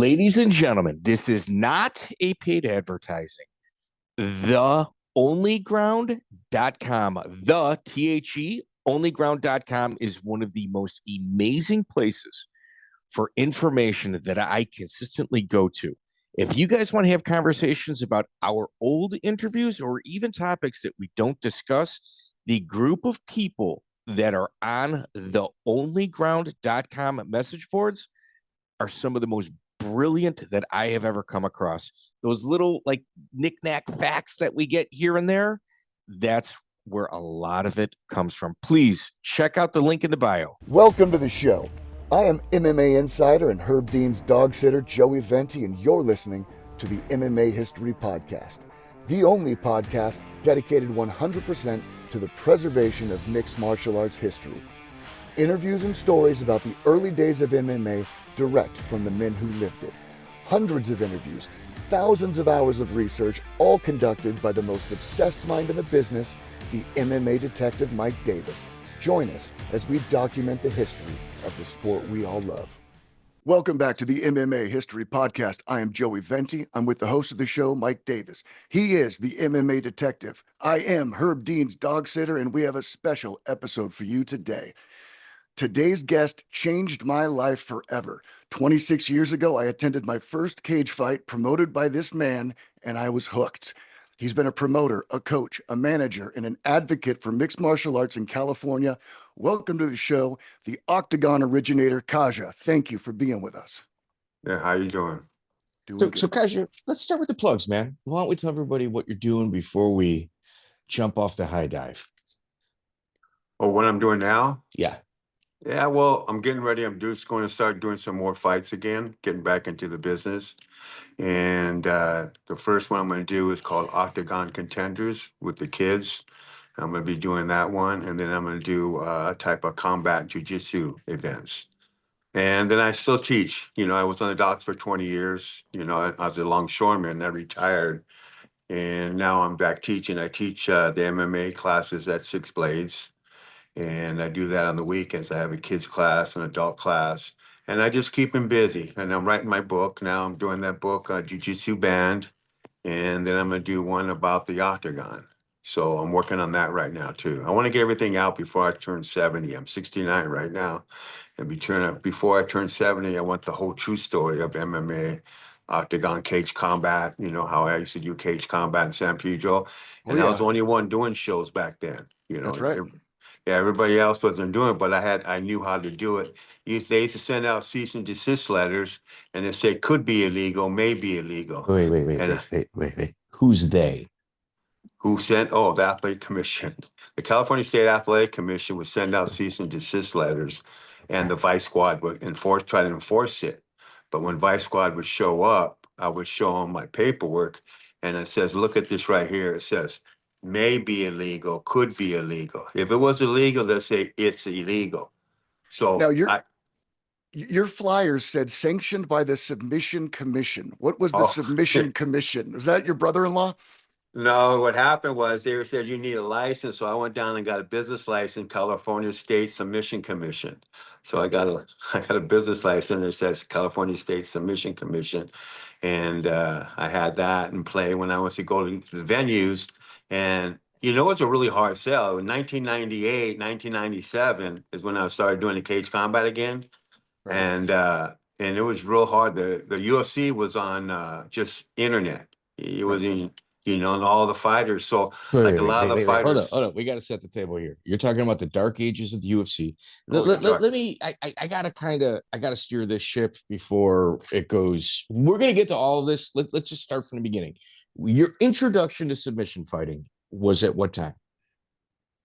Ladies and gentlemen, this is not a paid advertising. TheOnlyGround.com, the THE onlyground.com is one of the most amazing places for information that I consistently go to. If you guys want to have conversations about our old interviews or even topics that we don't discuss, the group of people that are on the onlyground.com message boards are some of the most brilliant that I have ever come across. Those little like knick-knack facts that we get here and there, that's where a lot of it comes from. Please check out the link in the bio. Welcome to the show. I am MMA insider and Herb Dean's dog sitter, Joey Venti, and you're listening to the MMA History Podcast, the only podcast dedicated 100% to the preservation of mixed martial arts history. Interviews and stories about the early days of MMA direct from the men who lived it. Hundreds of interviews, thousands of hours of research, all conducted by the most obsessed mind in the business, the MMA detective Mike Davis. Join us as we document the history of the sport we all love. Welcome back to the MMA History Podcast. I am Joey Venti. I'm with the host of the show, Mike Davis. He is the MMA detective. I am Herb Dean's dog sitter, and we have a special episode for you today. Today's guest changed my life forever. 26 years ago, I attended my first cage fight promoted by this man, and I was hooked. He's been a promoter, a coach, a manager, and an advocate for mixed martial arts in California. Welcome to the show, the Octagon originator, Kazja. Thank you for being with us. Yeah, how you doing? So Kazja, let's start with the plugs, man. Why don't we tell everybody what you're doing before we jump off the high dive? Oh, what I'm doing now? Yeah. Yeah, well, I'm getting ready. I'm just going to start doing some more fights again, getting back into the business. And the first one I'm going to do is called Octagon Contenders with the kids. I'm going to be doing that one. And then I'm going to do a type of combat jiu-jitsu events. And then I still teach. You know, I was on the docks for 20 years. You know, I was a longshoreman. I retired. And now I'm back teaching. I teach the MMA classes at Six Blades. And I do that on the weekends. I have a kids class, an adult class, and I just keep them busy. And I'm writing my book. Now I'm doing that book, Jiu-Jitsu Band, and then I'm going to do one about the Octagon. So I'm working on that right now, too. I want to get everything out before I turn 70. I'm 69 right now. And before I turn 70, I want the whole true story of MMA, Octagon cage combat, you know, how I used to do cage combat in San Pedro. And I was the only one doing shows back then. You know, That's right. Yeah, everybody else wasn't doing it, but I knew how to do it. They used to send out cease and desist letters, and it said could be illegal, may be illegal. Wait. Who's they? Who sent? Oh, the Athletic Commission. The California State Athletic Commission would send out cease and desist letters, and the Vice Squad would try to enforce it. But when Vice Squad would show up, I would show them my paperwork, and it says, look at this right here. It says, may be illegal, could be illegal. If it was illegal, they'll say it's illegal. So now your flyers said sanctioned by the Submission Commission. What was the Submission Commission? Was that your brother-in-law? No, what happened was they said you need a license. So I went down and got a business license, California State Submission Commission. So I got a business license that says California State Submission Commission. And I had that in play when I was to go to the venues. And you know, it's a really hard sell. In 1998, 1997 is when I started doing the cage combat again. Right. And it was real hard. The UFC was on just internet. It was in, you know, and all the fighters. So a lot of the fighters. Hold on. We got to set the table here. You're talking about the dark ages of the UFC. Let me, I got to steer this ship before it goes. We're going to get to all of this. Let's just start from the beginning. Your introduction to submission fighting was at what time?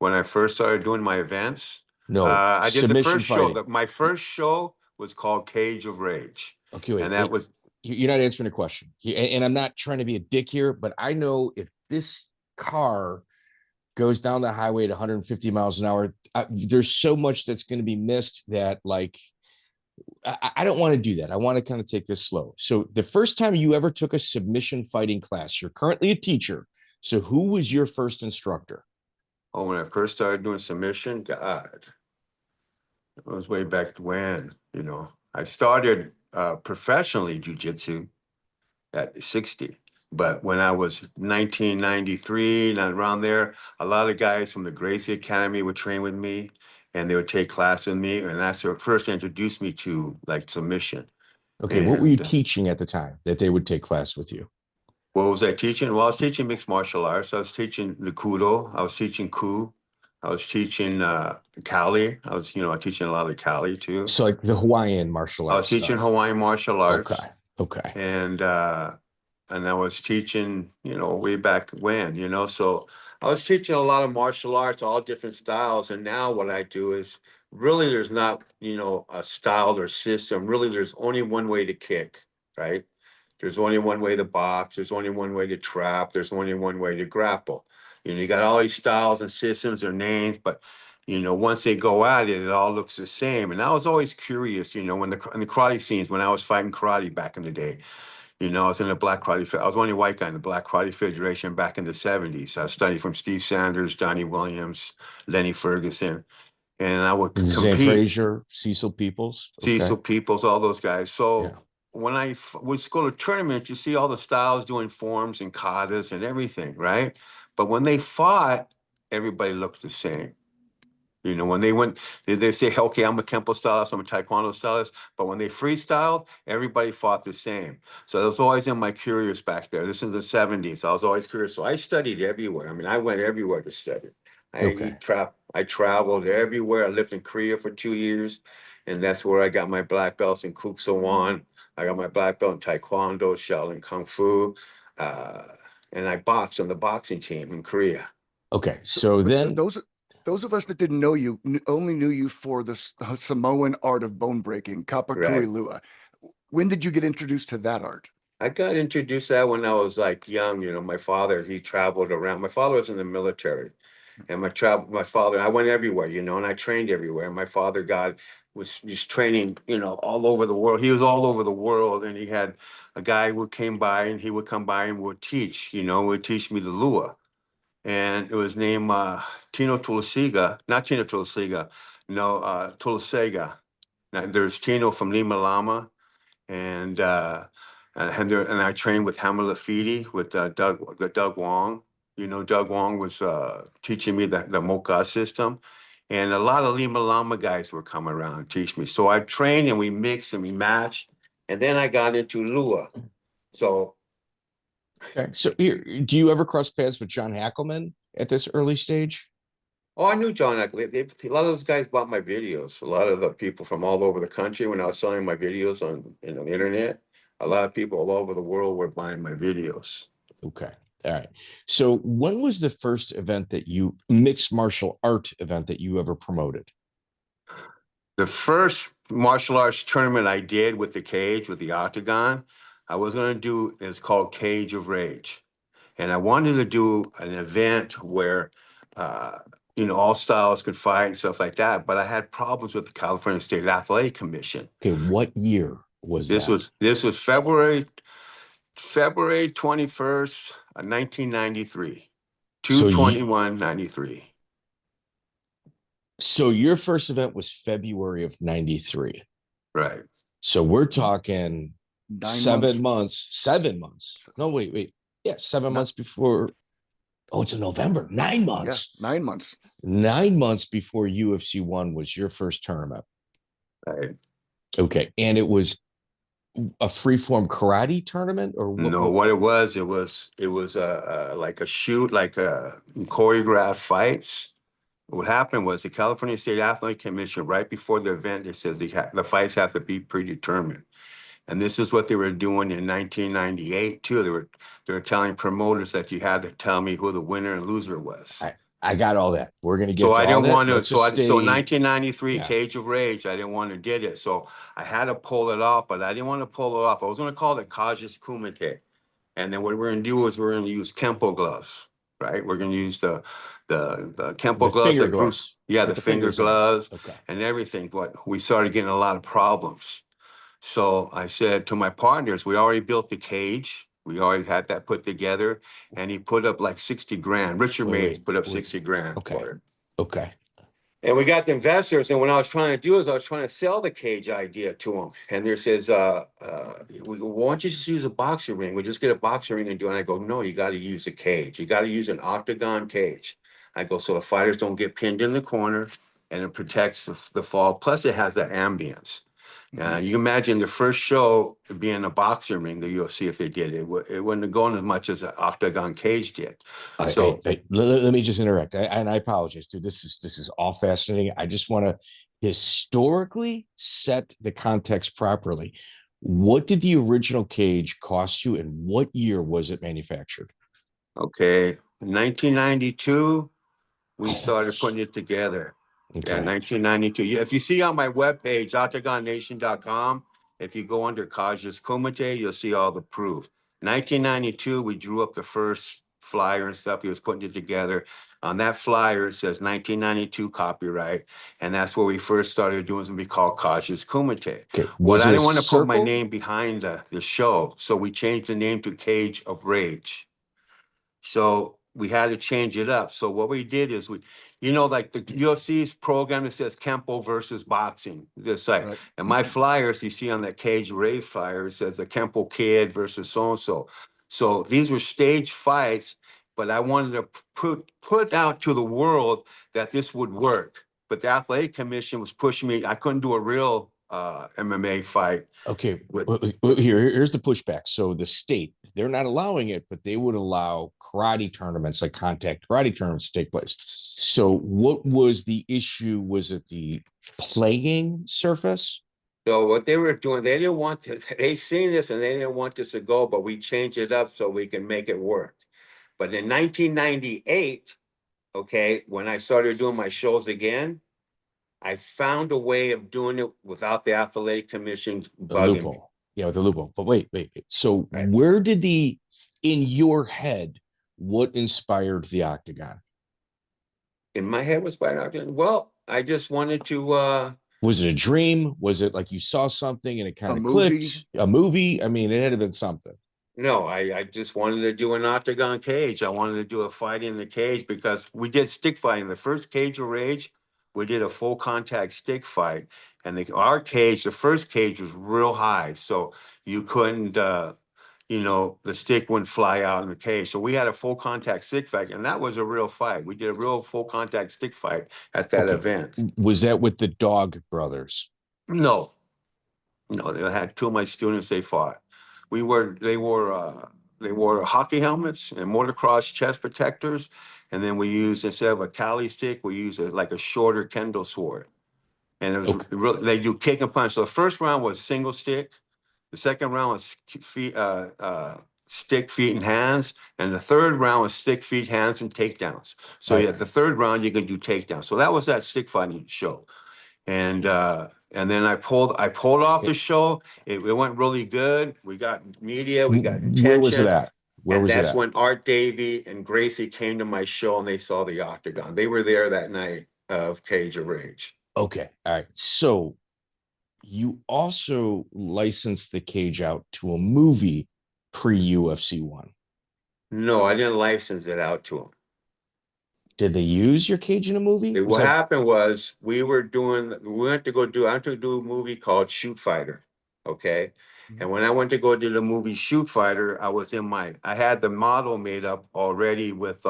When I first started doing my events. No, I did the first fighting. show. My first show was called Cage of Rage. Okay, wait. And that was. You're not answering the question. And I'm not trying to be a dick here, but I know if this car goes down the highway at 150 miles an hour, there's so much that's going to be missed that, like, I don't want to do that. I want to kind of take this slow. So the first time you ever took a submission fighting class, you're currently a teacher. So who was your first instructor? Oh, when I first started doing submission, God, it was way back when, you know. I started professionally jiu-jitsu at 60. But when I was 1993 and around there, a lot of guys from the Gracie Academy would train with me, and they would take class with me, and that's what first introduced me to like submission. Okay, what were you teaching at the time that they would take class with you? What was I teaching? Well, I was teaching mixed martial arts. I was teaching the Kudo. I was teaching Ku. I was teaching Kali. I was, teaching a lot of Kali too. So like the Hawaiian martial arts. I was teaching stuff. Hawaiian martial arts. Okay. And I was teaching, way back when, so I was teaching a lot of martial arts, all different styles. And now what I do is really there's not, a style or system. Really, there's only one way to kick, right? There's only one way to box. There's only one way to trap. There's only one way to grapple. You got all these styles and systems or names, but once they go at it, it all looks the same. And I was always curious, when in the karate scenes, when I was fighting karate back in the day, I was in the Black Karate. I was the only white guy in the Black Karate Federation back in the 70s. I studied from Steve Sanders, Johnny Williams, Lenny Ferguson, and I would Zane compete. Frazier, Cecil Peoples. Cecil Peoples, all those guys. So when I would go to tournaments, you see all the styles doing forms and katas and everything, right? But when they fought, everybody looked the same. When they went, they say, okay, I'm a Kempo stylist, I'm a Taekwondo stylist. But when they freestyled, everybody fought the same. So I was always in my curious back there. This is the 70s. I was always curious. So I studied everywhere. I mean, I went everywhere to study. I traveled everywhere. I lived in Korea for 2 years. And that's where I got my black belts in Kuk Sowan. I got my black belt in Taekwondo, Shaolin Kung Fu. And I boxed on the boxing team in Korea. Okay. So then those of us that didn't know you only knew you for the Samoan art of bone breaking, kapakuri lua. When did you get introduced to that art? I got introduced to that when I was like young. My father, he traveled around. My father was in the military, and my father, I went everywhere, and I trained everywhere. My father was training, all over the world. He was all over the world, and he had a guy who came by, and he would come by and would teach, would teach me the lua. And it was named Tino Tulasiga, not Tino Tulasiga, no, Tulasega. Now, there's Tino from Lima Lama, and I trained with Hammer Lafiti, with Doug Wong. Doug Wong was teaching me the Moka system, and a lot of Lima Lama guys were coming around and teach me. So I trained, and we mixed and we matched, and then I got into Lua. So. Okay. So do you ever cross paths with John Hackelman at this early stage? Oh, I knew John Hackelman. A lot of those guys bought my videos. A lot of the people from all over the country, when I was selling my videos on the internet, a lot of people all over the world were buying my videos. Okay. All right. So when was the first mixed martial art event that you ever promoted? The first martial arts tournament I did with the cage, with the octagon, I was going to do is called Cage of Rage. And I wanted to do an event where, all styles could fight and stuff like that. But I had problems with the California State Athletic Commission. Okay. What year was this? This was February 21st, 1993, 2/21/93. So your first event was February of 93. Right. So we're talking 7 months. 7 months. No, wait. Yeah, 7 months before. Oh, it's in November. 9 months. Yeah, 9 months. 9 months before UFC 1 was your first tournament. Right. Okay. And it was a freeform karate tournament, or what? No, what it was like a shoot, like choreographed fights. What happened was the California State Athletic Commission, right before the event, it says the fights have to be predetermined. And this is what they were doing in 1998 too. They were telling promoters that you had to tell me who the winner and loser was. I got all that. We're going to get so to I didn't all want that. to. So 1993, Cage of Rage, I didn't want to did it. So I had to pull it off, but I didn't want to pull it off. I was going to call it Kazja Kumite. And then what we're going to do is we're going to use Kempo gloves, right? We're going to use the Kempo gloves. Finger gloves. Yeah, the finger gloves and everything. But we started getting a lot of problems. So I said to my partners, we already built the cage. We already had that put together. And he put up like 60 grand. Richard Mays put up 60 grand for it. Okay. And we got the investors, and what I was trying to do is I was trying to sell the cage idea to them. And there says, why don't you just use a boxing ring? We just get a boxing ring and do it. And I go, no, you got to use a cage. You got to use an octagon cage. I go, so the fighters don't get pinned in the corner, and it protects the fall. Plus, it has the ambience. You imagine the first show being a boxing ring, the UFC, if they did it, it wouldn't have gone as much as an octagon cage did. Let me just interrupt. And I apologize, dude. This is all fascinating. I just want to historically set the context properly. What did the original cage cost you, and what year was it manufactured? Okay, 1992, we started putting it together. Okay. Yeah, 1992. If you see on my webpage, octagonnation.com, if you go under Kazja Kombat, you'll see all the proof. 1992, we drew up the first flyer and stuff. He was putting it together. On that flyer, it says 1992 copyright, and that's where we first started doing something called Kazja Kombat. Okay. But I didn't want to put my name behind the show, so we changed the name to Cage of Rage. So we had to change it up. So what we did is like the UFC's program that says Kempo versus boxing. This site. Right. And my flyers, you see on that Cage Rave flyer, it says the Kempo Kid versus so-and-so. So these were staged fights, but I wanted to put out to the world that this would work. But the Athletic Commission was pushing me. I couldn't do a real MMA fight. Okay, here's the pushback. So the state, they're not allowing it, but they would allow karate tournaments, like contact karate tournaments, to take place. So what was the issue? Was it the playing surface? So what they were doing, they didn't want to, they seen this and they didn't want this to go, but we changed it up so we can make it work. But in 1998, okay, when I started doing my shows again, I found a way of doing it without the Athletic Commission bugging me. Yeah, with the loophole. But wait. So where did in your head, what inspired the octagon? In my head was by octagon. Well, I just wanted to was it a dream? Was it like you saw something and it kind of clicked? A movie? I mean, it had to been something. No, I just wanted to do an octagon cage. I wanted to do a fight in the cage because we did stick fighting. The first Cage of Rage, we did a full contact stick fight. And our cage, the first cage was real high. So you couldn't, the stick wouldn't fly out in the cage. So we had a full contact stick fight. And that was a real fight. We did a real full contact stick fight at that event. Was that with the Dog Brothers? No, they had two of my students, they fought. They wore hockey helmets and motocross chest protectors. And then we used, instead of a Kali stick, we used like a shorter Kendall sword. And it was really, they do kick and punch. So the first round was single stick. The second round was stick, feet, and hands. And the third round was stick, feet, hands, and takedowns. So at the third round, you can do takedowns. So that was that stick fighting show. And then I pulled off the show. It went really good. We got media, we got attention. Where was it at? That's when Art Davey and Gracie came to my show and they saw the octagon. They were there that night of Cage of Rage. Okay. All right. So you also licensed the cage out to a movie pre-UFC 1. No, I didn't license it out to them. Did they use your cage in a movie? What happened was I went to do a movie called Shoot Fighter. Okay. And when I went to go do the movie Shoot Fighter, I had the model made up already with,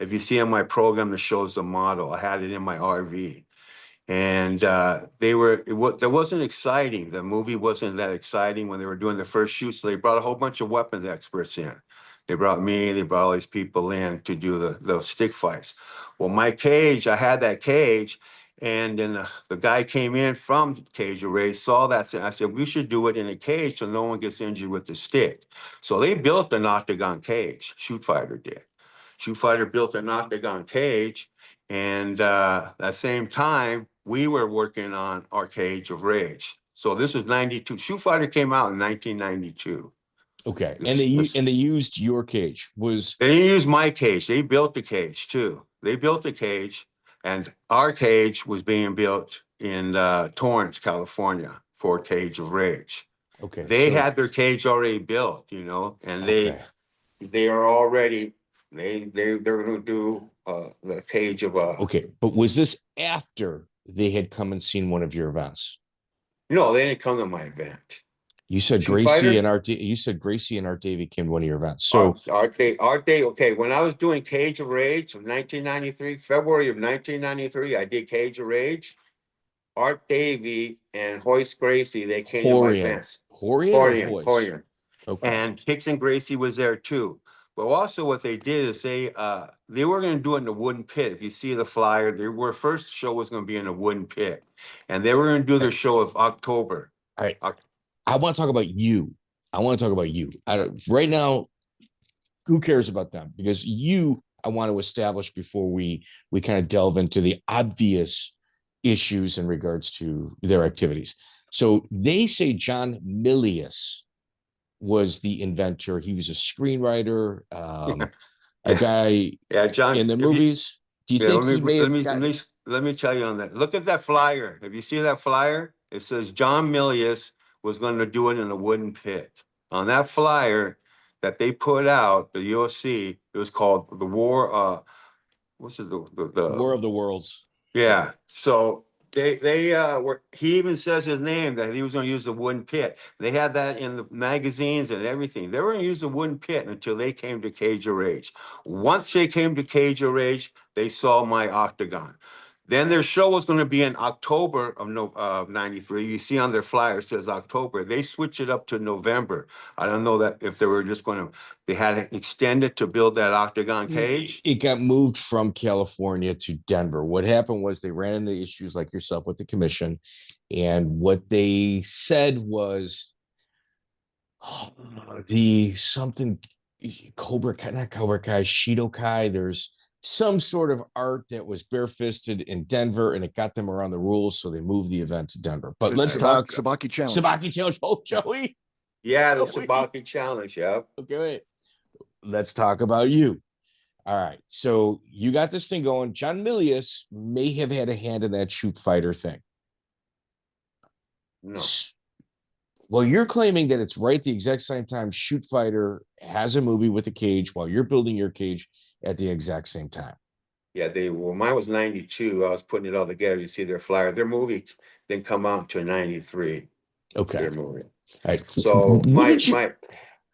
if you see on my program that shows the model, I had it in my RV. And that wasn't exciting. The movie wasn't that exciting when they were doing the first shoot. So they brought a whole bunch of weapons experts in. They brought all these people in to do those stick fights. Well, my cage, I had that cage, and then the guy came in from Cage of Rage, saw that, and I said, we should do it in a cage so no one gets injured with the stick. So they built an octagon cage, Shoot Fighter did. Shoot Fighter built an octagon cage, and at the same time, we were working on our Cage of Rage. So this was 92. Shoot Fighter came out in 1992. Okay, and they used your cage. They didn't use my cage. They built the cage too. They built the cage, and our cage was being built in Torrance, California, for Cage of Rage. Okay, they had their cage already built, and they are already they're going to do the cage of Okay, but was this after they had come and seen one of your events? No, they didn't come to my event. You said Shoot Gracie fighter? and Art. You said Gracie and Art Davie came to one of your events. So Art Day. Okay, when I was doing Cage of Rage of 1993, February of 1993, I did Cage of Rage. Art Davie and Hoist Gracie, they came to my Horian, events. Horian or Horian, Hoist? Horian. Okay. And Hicks and Gracie was there too. But also what they did is they were going to do it in a wooden pit. If you see the flyer, their first show was going to be in a wooden pit. And they were going to do their show of October. All right. I want to talk about you. Right now, who cares about them? Because I want to establish before we kind of delve into the obvious issues in regards to their activities. So they say John Milius was the inventor. He was a screenwriter, a guy John, in the movies. Do you think he may have let me tell you on that. Look at that flyer. If you see that flyer, it says John Milius was going to do it in a wooden pit. On that flyer that they put out, the UFC, it was called the War. What's it? The War of the Worlds. Yeah. So they were. He even says his name that he was going to use the wooden pit. They had that in the magazines and everything. They were going to use the wooden pit until they came to Cage of Rage. Once they came to Cage of Rage, they saw my octagon. Then their show was going to be in October of 93. You see on their flyer, it says October. They switched it up to November. I don't know that if they were just going to, they had to extend it to build that octagon cage. It got moved from California to Denver. What happened was they ran into issues like yourself with the commission. And what they said was the something Cobra Kai, not Cobra Kai, Shidokai. There's some sort of art that was barefisted in Denver, and it got them around the rules, so they moved the event to Denver. But let's talk Sabaki Challenge. Sabaki Challenge. Oh, Joey. Yeah, the Sabaki Challenge. Yeah. Okay. Let's talk about you. All right. So you got this thing going. John Milius may have had a hand in that shoot fighter thing. No. Well, you're claiming that it's right the exact same time Shoot Fighter has a movie with a cage while you're building your cage at the exact same time. Yeah, mine was 92. I was putting it all together. You see their flyer. Their movie didn't come out until 93. Okay. Their movie. All right. So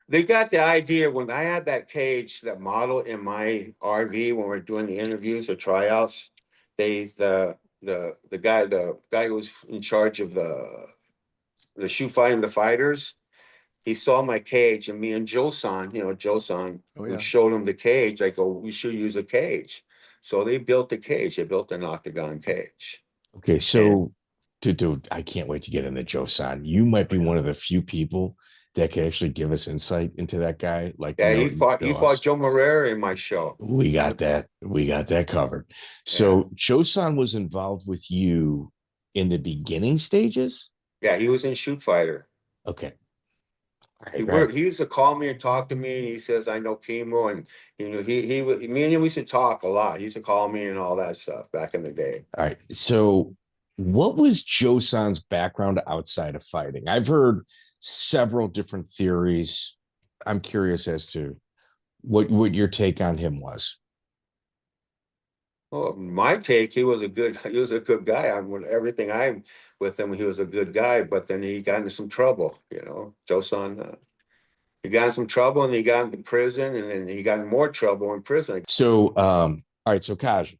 they got the idea when I had that cage, that model in my RV when we are doing the interviews or tryouts. The guy who was in charge of the shoe fighting the fighters, he saw my cage, and me and Joe-san, we showed him the cage. I go, we should use a cage. So they built the cage. They built an octagon cage. Okay, so I can't wait to get into Joe-san. You might be one of the few people that can actually give us insight into that guy. Like, yeah, he fought Joe Moriera in my show. We got that covered. So Joe-san was involved with you in the beginning stages? Yeah, he was in Shoot Fighter. Okay. He used to call me and talk to me, and he says, "I know Kimo," and me and him used to talk a lot. He used to call me and all that stuff back in the day. All right. So, what was Joe-san's background outside of fighting? I've heard several different theories. I'm curious as to what your take on him was. Well, my take, he was a good guy. Everything I'm with him, he was a good guy. But then he got into some trouble. Joe-san, he got in some trouble, and he got into prison, and then he got in more trouble in prison. So, all right. So, Kazja,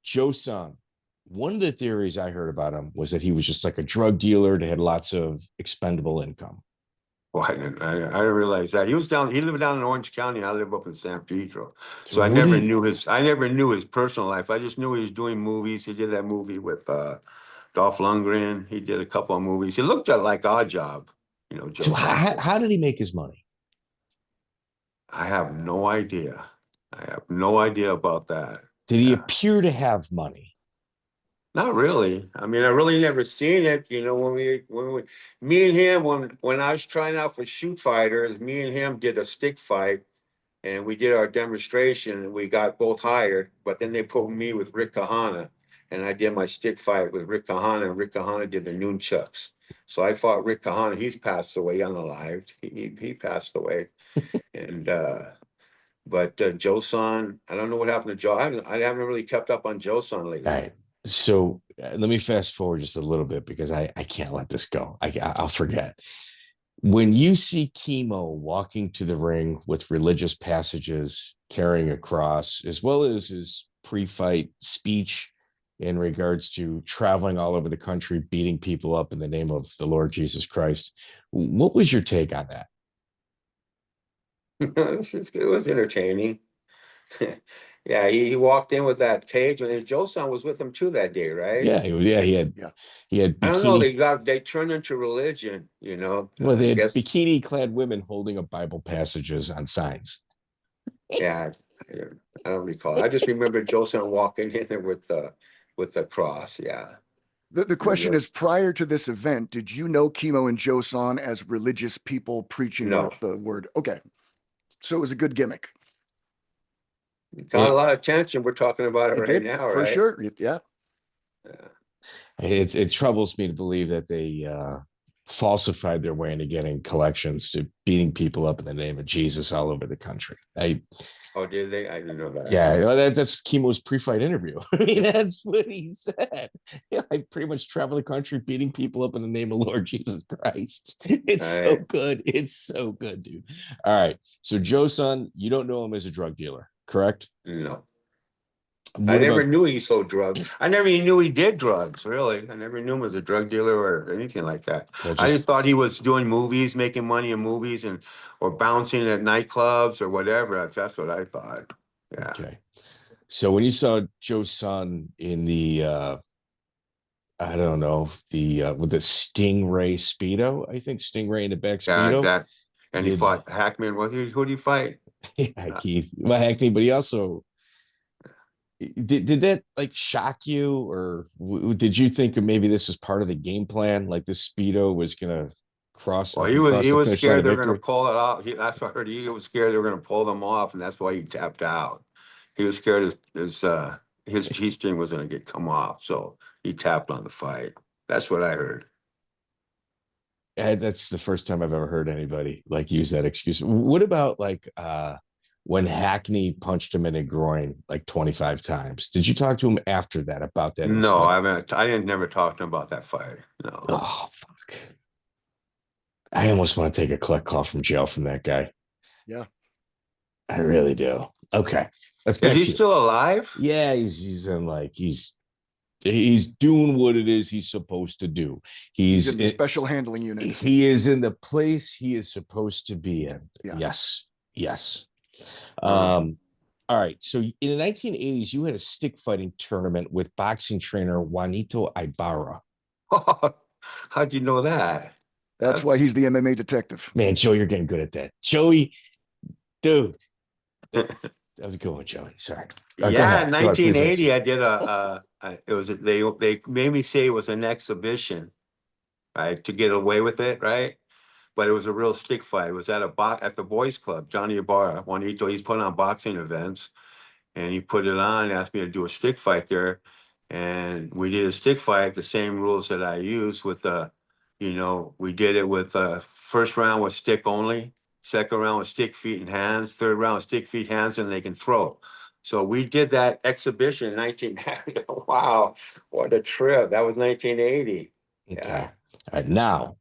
Joe-san, one of the theories I heard about him was that he was just like a drug dealer that had lots of expendable income. Well, I didn't realize that. He lived down in Orange County, and I live up in San Pedro. So I never knew his personal life. I just knew he was doing movies. He did that movie with Dolph Lundgren. He did a couple of movies. He looked at like Odd Job, Joe. So how did he make his money? I have no idea. I have no idea about that. Did he appear to have money? Not really. I mean, I really never seen it. Me and him, when I was trying out for Shoot Fighters, me and him did a stick fight, and we did our demonstration, and we got both hired. But then they put me with Rick Kahana, and I did my stick fight with Rick Kahana, and Rick Kahana did the nunchucks. So I fought Rick Kahana. He's passed away, unalived. He passed away, and But Joe-san, I don't know what happened to Joe. I haven't really kept up on Joe-san lately. All right. So let me fast forward just a little bit because I can't let this go. I'll forget. When you see Chemo walking to the ring with religious passages, carrying a cross, as well as his pre-fight speech in regards to traveling all over the country, beating people up in the name of the Lord Jesus Christ, what was your take on that? It was entertaining. Yeah, he walked in with that cage, and Joe-san was with him too that day, right? Yeah, he had I don't know. bikini. They turned into religion, Well, I they had guess. bikini clad women holding up Bible passages on signs. Yeah, I don't recall. I just remember Joe-san walking in there with the cross. Yeah. The question is, prior to this event, did you know Chemo and Joe-san as religious people preaching No. the word? Okay. So it was a good gimmick. Got a lot of attention. We're talking about it right now, for right? sure. Yeah. It troubles me to believe that they falsified their way into getting collections to beating people up in the name of Jesus all over the country. Oh, did they? I didn't know that. Yeah, that's Chemo's pre-fight interview. I mean, that's what he said. Yeah, I pretty much travel the country beating people up in the name of Lord Jesus Christ. It's so good. It's so good, dude. All right. So Joe-san, you don't know him as a drug dealer, correct? No. What I never about knew he sold drugs. I never even knew he did drugs, really. I never knew him as a drug dealer or anything like that. I just thought he was doing movies, making money in movies or bouncing at nightclubs or whatever. That's what I thought. Yeah. Okay. So when you saw Joe's son in the I don't know, the with the Stingray Speedo, I think Stingray in the back Speedo. And he fought Hackman. Who did he fight? Yeah, Keith. Well, Hackney, but he also did that like shock you, or did you think maybe this was part of the game plan? Like this Speedo was gonna cross Well, cross he the was finish line scared of they were going to victory? pull it off. That's what I heard. He was scared they were going to pull them off, and that's why he tapped out. He was scared his G-string was going to get come off, so he tapped on the fight. That's what I heard. That's the first time I've ever heard anybody like use that excuse. What about like when Hackney punched him in the groin like 25 times? Did you talk to him after that about that No, incident? I haven't. I didn't never talk to him about that fight. No. Oh, fuck. I almost want to take a collect call from jail from that guy. Yeah. I really do. Okay. Let's Is get he to still alive? Yeah, he's in like he's doing what it is he's supposed to do. He's in the special handling unit. He is in the place he is supposed to be in. Yeah. Yes. All right. So in the 1980s, you had a stick fighting tournament with boxing trainer Juanito Ibarra. How'd you know that? That's why he's the MMA detective. Man, Joe, you're getting good at that. Joey, dude. That was a good one, Joey. Sorry. Yeah, in 1980, I did they made me say it was an exhibition, right, to get away with it, right? But it was a real stick fight. It was at at the boys club. Johnny Ibarra, Juanito, he's putting on boxing events, and he put it on, asked me to do a stick fight there, and we did a stick fight, the same rules that I used with we did it with first round was stick only, second round was stick, feet, and hands, third round was stick, feet, hands, and they can throw. So we did that exhibition in 1990. Wow, what a trip. That was 1980. Okay. Yeah. All right. Now,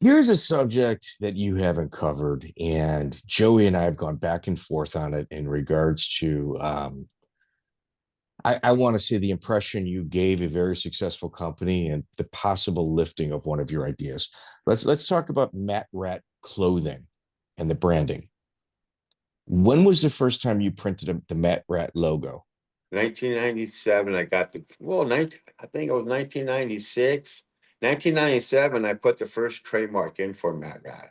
here's a subject that you haven't covered, and Joey and I have gone back and forth on it in regards to I want to say the impression you gave a very successful company and the possible lifting of one of your ideas. Let's talk about MatRat clothing and the branding. When was the first time you printed the MatRat logo? 1997, I got I think it was 1996. 1997, I put the first trademark in for MatRat.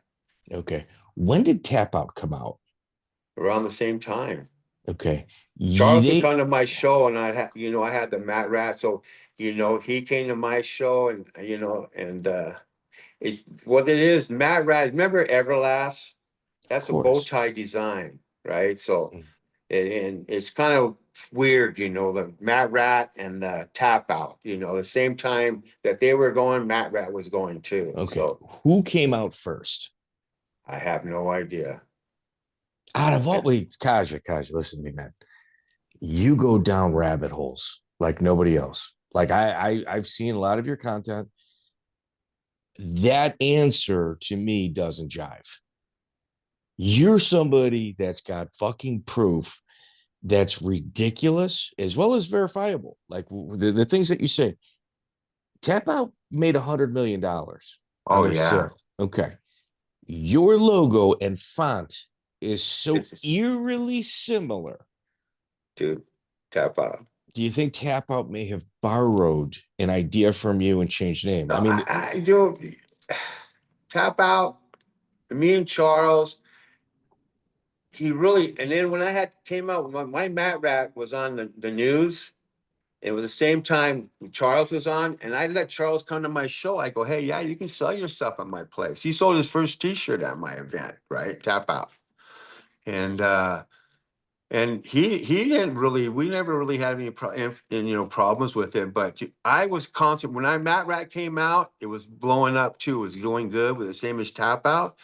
Okay. When did Tapout come out? Around the same time. Okay. Charles would come to my show, and I had the MatRat, so he came to my show, and it's what it is. MatRat, remember Everlast? That's a bow tie design, right? So, and it's kind of weird, the MatRat and the Tapout, the same time that they were going, MatRat was going too. Okay. So who came out first? I have no idea. Out of all, wait, Kazja, listen to me, man. You go down rabbit holes like nobody else. Like I've seen a lot of your content. That answer to me doesn't jive. You're somebody that's got fucking proof that's ridiculous as well as verifiable. Like the things that you say. Tapout made $100 million on Oh their yeah, sale. Okay. Your logo and font is so it's eerily similar. dude, tap out. Do you think Tapout may have borrowed an idea from you and changed name? No, I mean, I do tap out. Me and Charles, he really. And then when I had came out, my MatRat was on the news. It was the same time Charles was on, and I let Charles come to my show. I go, hey, yeah, you can sell your stuff at my place. He sold his first T-shirt at my event, right? Tap out, and he didn't really. We never really had any problems with it. But I was constant when MatRat came out. It was blowing up too. It was doing good with the same as Tap Out.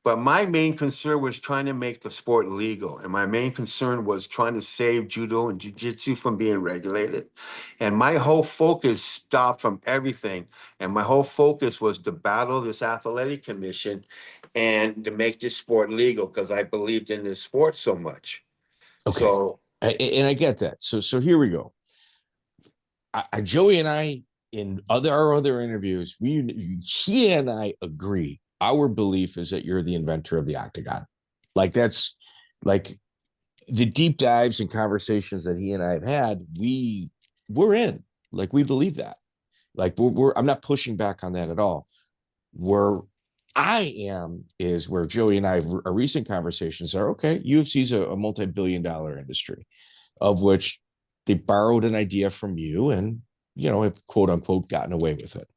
But my main concern was trying to make the sport legal. And my main concern was trying to save judo and jiu-jitsu from being regulated. And my whole focus stopped from everything. And my whole focus was to battle this athletic commission and to make this sport legal because I believed in this sport so much. okay. So And I get that. So here we go. Joey and I, in our other interviews, he and I agree. Our belief is that you're the inventor of the octagon. Like that's like the deep dives and conversations that he and I have had. We're in. Like we believe that. Like I'm not pushing back on that at all. Where I am is where Joey and I, our recent conversations are okay. UFC is a multi-billion-dollar industry, of which they borrowed an idea from you and have quote unquote gotten away with it.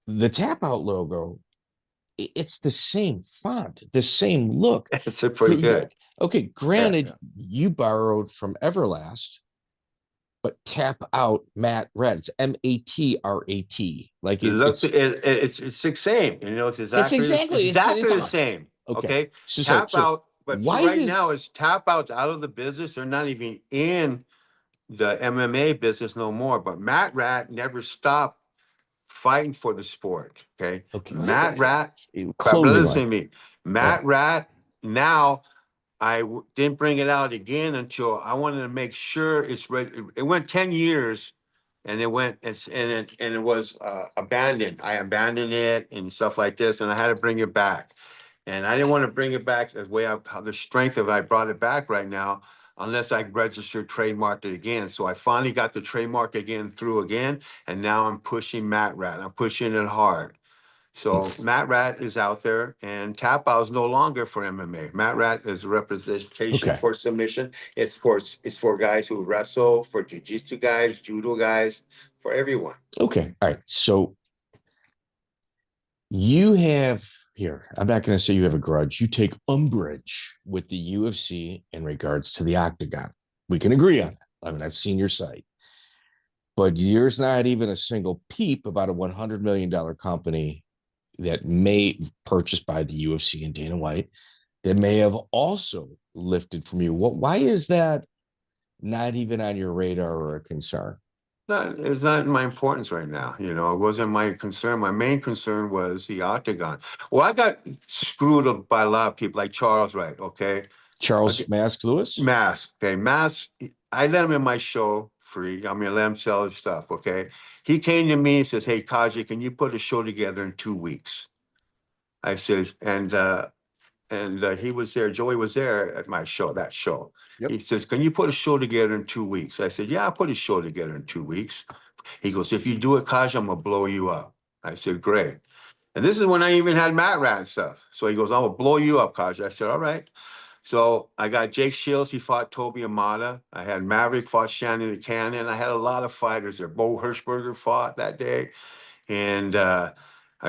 The Tap Out logo, it's the same font, the same look. it's pretty good. Okay, granted, you borrowed from Everlast, but Tap Out MatRat. It's MatRat. Like It's the same. It's exactly the same. Okay. Okay. So Tap out, but why right now does is Tap Out's out of the business. They're not even in the MMA business no more. But Matt Rat never stopped fighting for the sport. Okay. Matt Rat, but clothing listen line? to me. Matt Rat now didn't bring it out again until I wanted to make sure it's ready. It went 10 years and it was abandoned. I abandoned it and stuff like this, and I had to bring it back. And I didn't want to bring it back as way up the strength of I brought it back right now, unless I registered trademarked it again. So I finally got the trademark through again, and now I'm pushing MatRat. I'm pushing it hard. So MatRat is out there, and Tapout is no longer for MMA. MatRat is a representation for submission. It's for guys who wrestle, for jiu-jitsu guys, judo guys, for everyone. Okay. All right. So you have here, I'm not going to say you have a grudge. You take umbrage with the UFC in regards to the octagon. We can agree on that. I mean, I've seen your site, but there's not even a single peep about a $100 million company that may purchased by the UFC and Dana White that may have also lifted from you. Why is that not even on your radar or a concern? It's not my importance right now. It wasn't my concern. My main concern was the octagon. Well, I got screwed up by a lot of people, like Charles Wright. Okay, Charles Mask Lewis. Mask. Okay, Mask. I let him in my show free. I let him sell his stuff. Okay, he came to me and says, "Hey, Kaged, can you put a show together in 2 weeks?" I said, and he was there. Joey was there at my show. That show. Yep. He says, "Can you put a show together in 2 weeks?" I said, "Yeah, I'll put a show together in 2 weeks." He goes, "If you do it, Kaged, I'm gonna blow you up." I said, "Great." And this is when I even had MatRat and stuff. So he goes, "I'm gonna blow you up, Kaged." I said, "All right." So I got Jake Shields. He fought Toby Imada. I had Maverick fought Shannon the Cannon. I had a lot of fighters there. Beau Hershberger fought that day. And I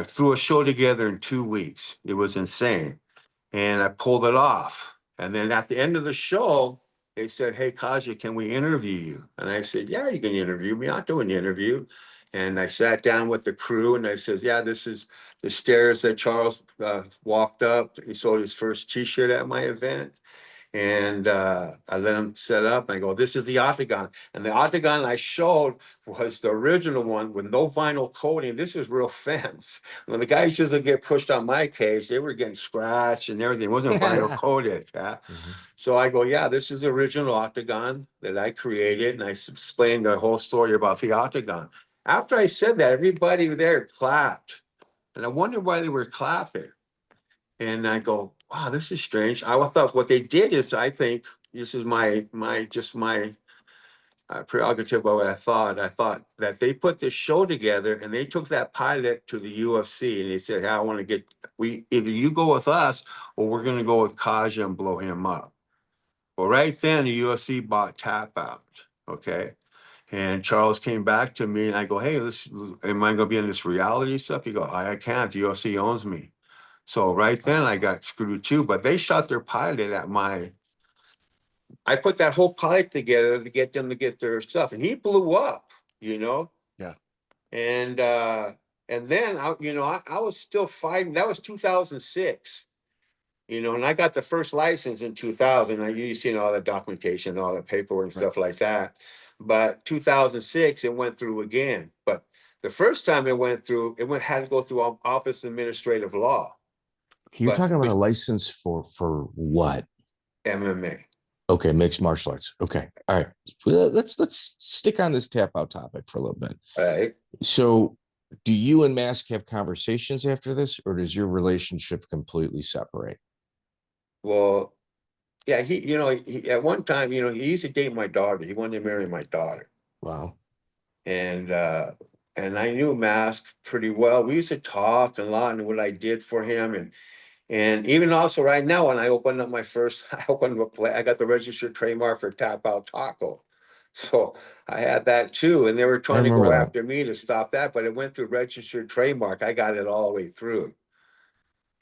threw a show together in 2 weeks. It was insane. And I pulled it off. And then at the end of the show, they said, "Hey, Kaged, can we interview you?" And I said, "Yeah, you can interview me. I'll do an interview." And I sat down with the crew and I says, yeah, this is the stairs that Charles walked up. He sold his first t-shirt at my event. And I let him set up. And I go, this is the octagon. And the octagon I showed was the original one with no vinyl coating. This is real fence. When the guys used to get pushed on my cage, they were getting scratched and everything. It wasn't vinyl coated. Yeah. Mm-hmm. So I go, yeah, this is the original octagon that I created. And I explained the whole story about the octagon. After I said that, everybody there clapped. And I wondered why they were clapping. And I go, wow, this is strange. I thought what they did is, I think this is my prerogative of what I thought. I thought that they put this show together and they took that pilot to the UFC and they said, hey, I want to get, either you go with us or we're going to go with Kazja and blow him up. Well, right then the UFC bought Tapout. Okay. And Charles came back to me and I go, hey, am I going to be in this reality stuff? He go, I can't. The UFC owns me. So right then I got screwed too, but they shot their pilot at I put that whole pilot together to get them to get their stuff and he blew up, Yeah. And then I was still fighting. That was 2006, and I got the first license in 2000. You seen all the documentation, all the paperwork and stuff like that. But 2006, it went through again. But the first time it went through, had to go through Office of Administrative Law. You're talking about a license for what? MMA. Okay, mixed martial arts. Okay, all right. Well, let's stick on this tap out topic for a little bit. All right. So, do you and Mask have conversations after this, or does your relationship completely separate? Well, yeah, he at one time, he used to date my daughter. He wanted to marry my daughter. Wow. And I knew Mask pretty well. We used to talk a lot and what I did for him. And even also right now, when I opened up I got the registered trademark for Tapout Taco. So I had that too. And they were trying to go after me to stop that, but it went through registered trademark. I got it all the way through.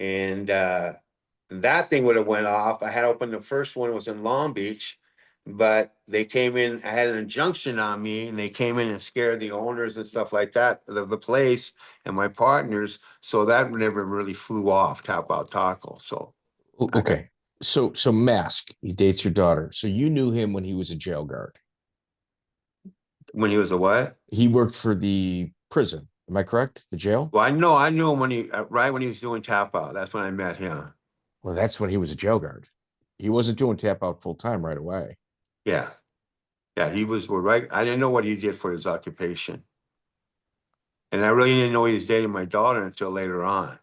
And that thing would have went off. I had opened the first one, it was in Long Beach, but they came in, I had an injunction on me and they came in and scared the owners and stuff like that of the place and my partners. So that never really flew off, Tapout Taco. So okay. So Mask, he dates your daughter. So you knew him when he was a jail guard. When he was a what? He worked for the prison. Am I correct? The jail? Well, I knew him when he was doing Tapout. That's when I met him. Well, that's when he was a jail guard. He wasn't doing Tapout full time right away. Yeah. Yeah, he was right. I didn't know what he did for his occupation. And I really didn't know he was dating my daughter until later on.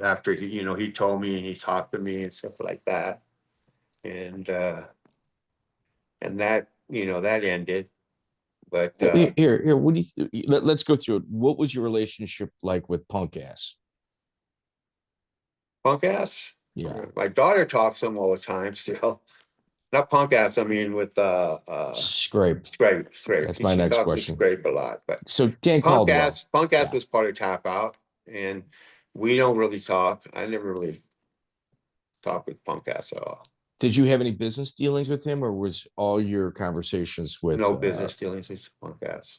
After he told me and he talked to me and stuff like that. And that, that ended. But here, what do you let's go through it. What was your relationship like with Punkass? Punkass? Yeah. My daughter talks to him all the time still. Not Punkass, I mean with Scrape. Scrape. That's my next question. She talks to Scrape a lot. But so Dan Caldwell. Punkass was part of Tapout, and we don't really talk. I never really talked with Punkass at all. Did you have any business dealings with him, or was all your conversations with no business dealings with Punkass?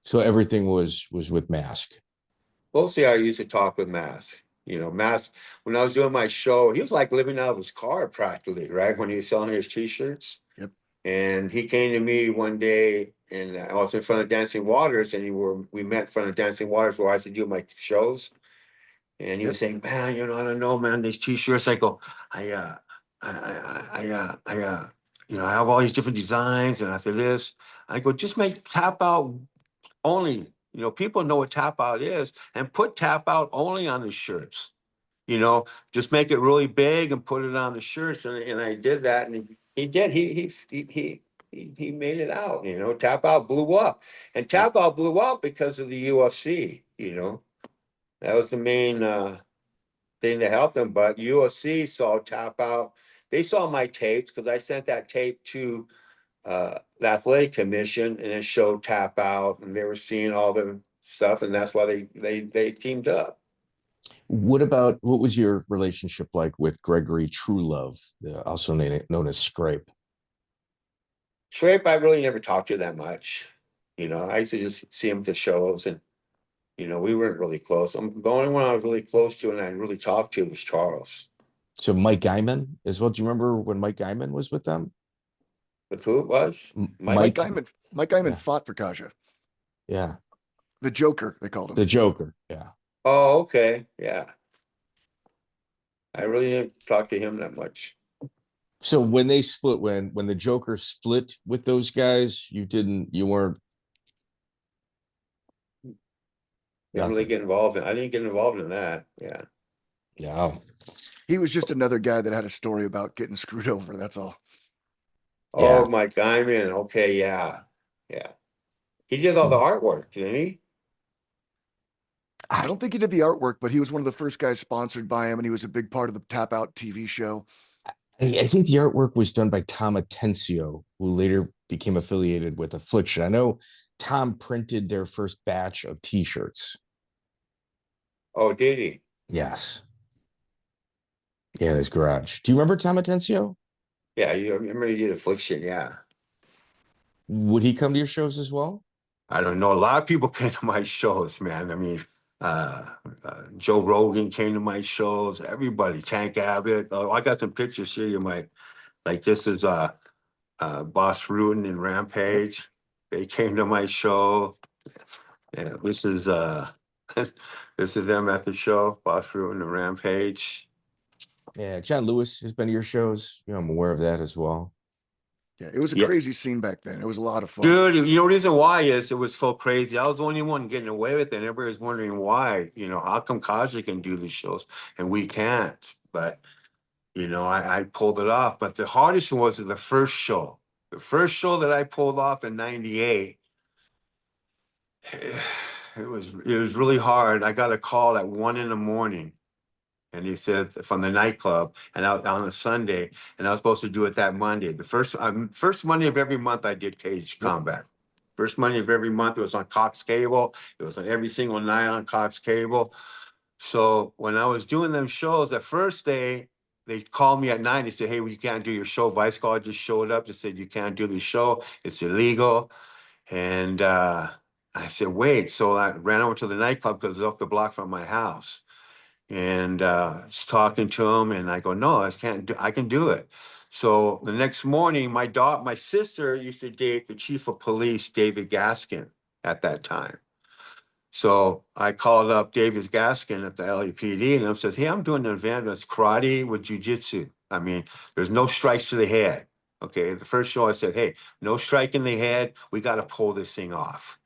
So everything was with Mask. Mostly I used to talk with Mask. Mask, when I was doing my show, he was like living out of his car practically, right? When he was selling his t-shirts. Yep. And he came to me one day and I was in front of Dancing Waters and we met in front of Dancing Waters where I used to do my shows. And he was saying, man, I don't know, man, these t-shirts. I go, I have all these different designs and after this, I go, just make Tapout only. People know what Tapout is and put Tapout only on the shirts. Just make it really big and put it on the shirts. And I did that, and he did. He made it out. Tapout blew up, and Tapout blew up because of the UFC. That was the main thing that helped him. But UFC saw Tapout. They saw my tapes because I sent that tape to the athletic commission and it showed Tapout and they were seeing all the stuff and that's why they teamed up. What was your relationship like with Gregory Truelove, also known as Scrape? Scrape, I really never talked to that much. I used to just see him at the shows, and we weren't really close. The only one I was really close to and I really talked to was Charles. So Mike Guyman as well. Do you remember when Mike Guyman was with them? With who it was? Mike Guyman Yeah. fought for Kazja. Yeah. The Joker, they called him. The Joker. Yeah. Oh, okay. Yeah. I really didn't talk to him that much. So when they split, when the Joker split with those guys, you weren't. Didn't really get involved in. I didn't get involved in that. Yeah. Yeah. He was just another guy that had a story about getting screwed over. That's all. Oh, my Guyman. Okay, yeah. Yeah. He did all the artwork, didn't he? I don't think he did the artwork, but he was one of the first guys sponsored by him, and he was a big part of the Tapout TV show. I think the artwork was done by Tom Atencio, who later became affiliated with Affliction. I know Tom printed their first batch of T-shirts. Oh, did he? Yes. Yeah, in his garage. Do you remember Tom Atencio? Yeah, you remember he did Affliction, yeah. Would he come to your shows as well? I don't know. A lot of people came to my shows, man. I mean, Joe Rogan came to my shows. Everybody, Tank Abbott. Oh, I got some pictures here. You might like. This is Boss Rutan and Rampage. They came to my show. Yeah, this is this is them at the show. Boss Rutan and Rampage. Yeah, John Lewis has been to your shows. I'm aware of that as well. Yeah, it was a crazy scene back then. It was a lot of fun. Dude, the reason why is it was so crazy. I was the only one getting away with it. And everybody was wondering why. How come Kazja can do these shows and we can't? But, I pulled it off. But the hardest was the first show. The first show that I pulled off in 98, it was really hard. I got a call at 1 a.m. And he said from the nightclub, and out on a Sunday, and I was supposed to do it that Monday. The first Monday of every month, I did Cage Combat. First Monday of every month, it was on Cox Cable. It was on every single night on Cox Cable. So when I was doing them shows, the first day, they called me at night. They said, "Hey, well, you can't do your show." Vice Squad just showed up. They said, "You can't do the show. It's illegal." And I said, "Wait." So I ran over to the nightclub because it was up the block from my house. And just talking to him, and I go, "No, I can do it." So the next morning, my sister used to date the chief of police, David Gaskin, at that time. So I called up David Gaskin at the LAPD, and I said, "Hey, I'm doing an event that's karate with jujitsu. I mean, there's no strikes to the head." Okay, the first show I said, "Hey, no strike in the head. We got to pull this thing off."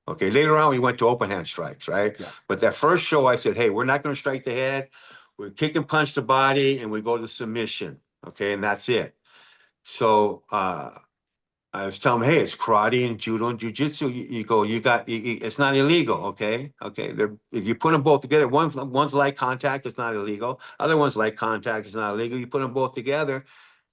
Okay, later on, we went to open hand strikes, right? Yeah. But that first show, I said, "Hey, we're not going to strike the head. We kick and punch the body, and we go to submission." Okay, and that's it. So I was telling him, "Hey, it's karate and judo and jujitsu. It's not illegal, okay? Okay, if you put them both together, one's light contact, it's not illegal. Other one's light contact, it's not illegal. You put them both together,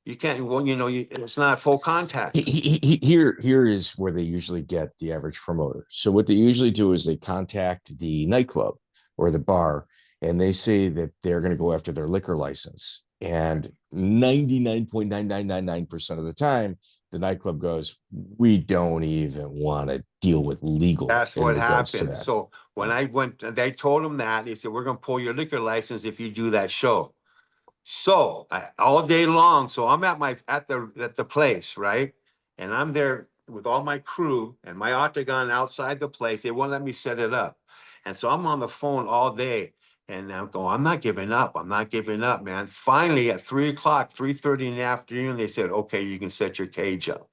you can't. Well, it's not full contact." Here is where they usually get the average promoter. So what they usually do is they contact the nightclub or the bar, and they say that they're going to go after their liquor license. And 99.9999% of the time, the nightclub goes, "We don't even want to deal with legal." That's what happened. So when I went, they told them that. They said, "We're going to pull your liquor license if you do that show." So all day long, so I'm at the place, right? And I'm there with all my crew and my octagon outside the place. They won't let me set it up. And so I'm on the phone all day. And I'm going, "I'm not giving up. I'm not giving up, man." Finally, at 3:00, 3:30 in the afternoon, they said, "Okay, you can set your cage up."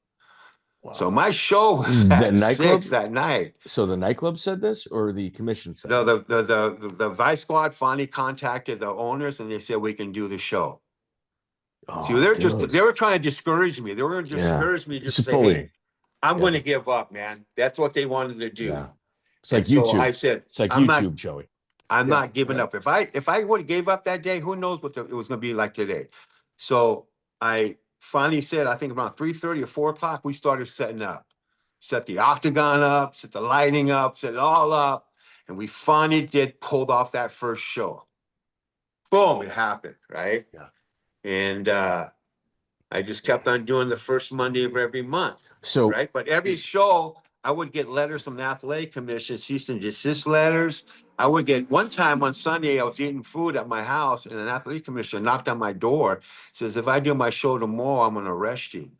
Wow. So my show was at 6 that night. So the nightclub said this, or the commission said? No, the Vice Squad finally contacted the owners, and they said, "We can do the show." See, they were trying to discourage me. They were going to discourage me, just say, "Hey, I'm going to give up, man." That's what they wanted to do. Yeah. It's like YouTube. So I said, "It's like YouTube, Joey. I'm not giving up. If I would have gave up that day, who knows what it was going to be like today." So I finally said, I think around 3:30 or 4:00, we started setting up. Set the octagon up, set the lighting up, set it all up. And we finally pulled off that first show. Boom, it happened, right? Yeah. And I just kept on doing the first Monday of every month. So right. But every show I would get letters from the athletic commission, cease and desist letters. I would get one time on Sunday, I was eating food at my house, and an athletic commissioner knocked on my door, says, if I do my show tomorrow, I'm going to arrest you.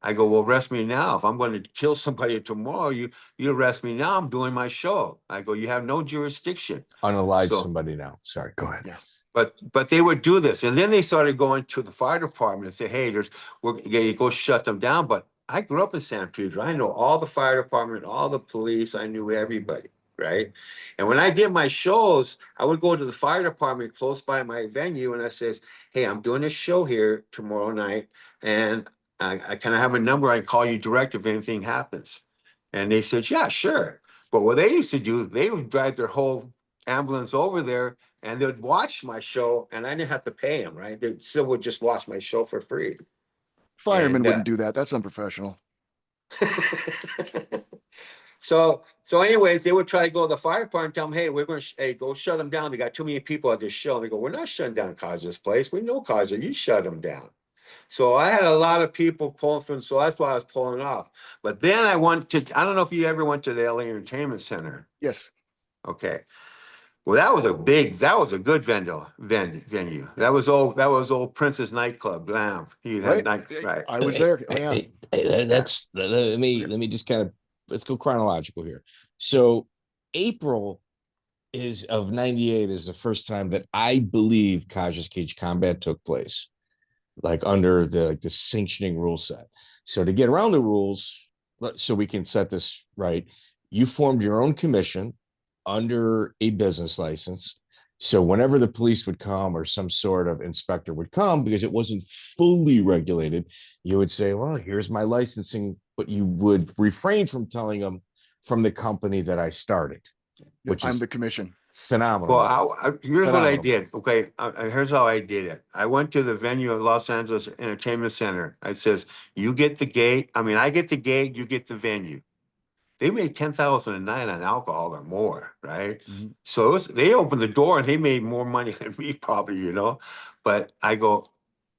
I go, well, arrest me now. If I'm going to kill somebody tomorrow, you arrest me now. I'm doing my show. I go, you have no jurisdiction. Unalive somebody now. Sorry, go ahead. Yes. But they would do this, and then they started going to the fire department and say, "Hey, you go shut them down." But I grew up in San Pedro. I know all the fire department, all the police. I knew everybody, right? And when I did my shows, I would go to the fire department close by my venue, and I says, "Hey, I'm doing a show here tomorrow night, and I kind of have a number. I can call you direct if anything happens." And they said, "Yeah, sure." But what they used to do, they would drive their whole ambulance over there, and they'd watch my show, and I didn't have to pay them, right? They still would just watch my show for free. Firemen wouldn't do that. That's unprofessional. So anyways, they would try to go to the fire department and tell them, "Hey, we're going to go shut them down. They got too many people at this show." And they go, "We're not shutting down Kazja's place. We know Kazja. You shut them down." So I had a lot of people pulling from, so that's why I was pulling off. But then I don't know if you ever went to the LA Entertainment Center. Yes. Okay. Well, that was a good venue. That was old Prince's nightclub. Blam. He had right. I was there. Oh, yeah. Let me just kind of, let's go chronological here. So April of 98 is the first time that I believe Kazja Kage Kombat took place, like under the sanctioning rule set. So to get around the rules, so we can set this right, you formed your own commission under a business license. So whenever the police would come or some sort of inspector would come, because it wasn't fully regulated, you would say, "Well, here's my licensing," but you would refrain from telling them from the company that I started, which I'm is the commission. Well, phenomenal. here's what I did. Okay, here's how I did it. I went to the venue at Los Angeles Entertainment Center. I says, "You get the gate. I get the gate. You get the venue." They made 10,000 a night on alcohol or more, right? Mm-hmm. So they opened the door and they made more money than me probably, But I go,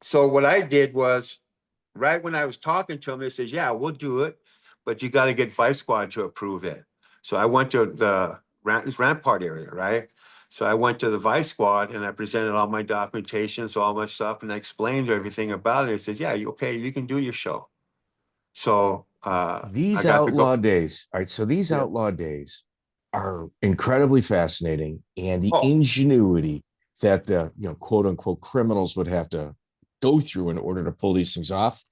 so what I did was, right when I was talking to them, they says, "Yeah, we'll do it, but you got to get Vice Squad to approve it." So I went to the Rampart area, right? So I went to the Vice Squad and I presented all my documentation, so all my stuff, and I explained everything about it. They said, "Yeah, okay, you can do your show." So these outlaw days, all right. So these outlaw days are incredibly fascinating, and the ingenuity that the quote unquote criminals would have to go through in order to pull these things off.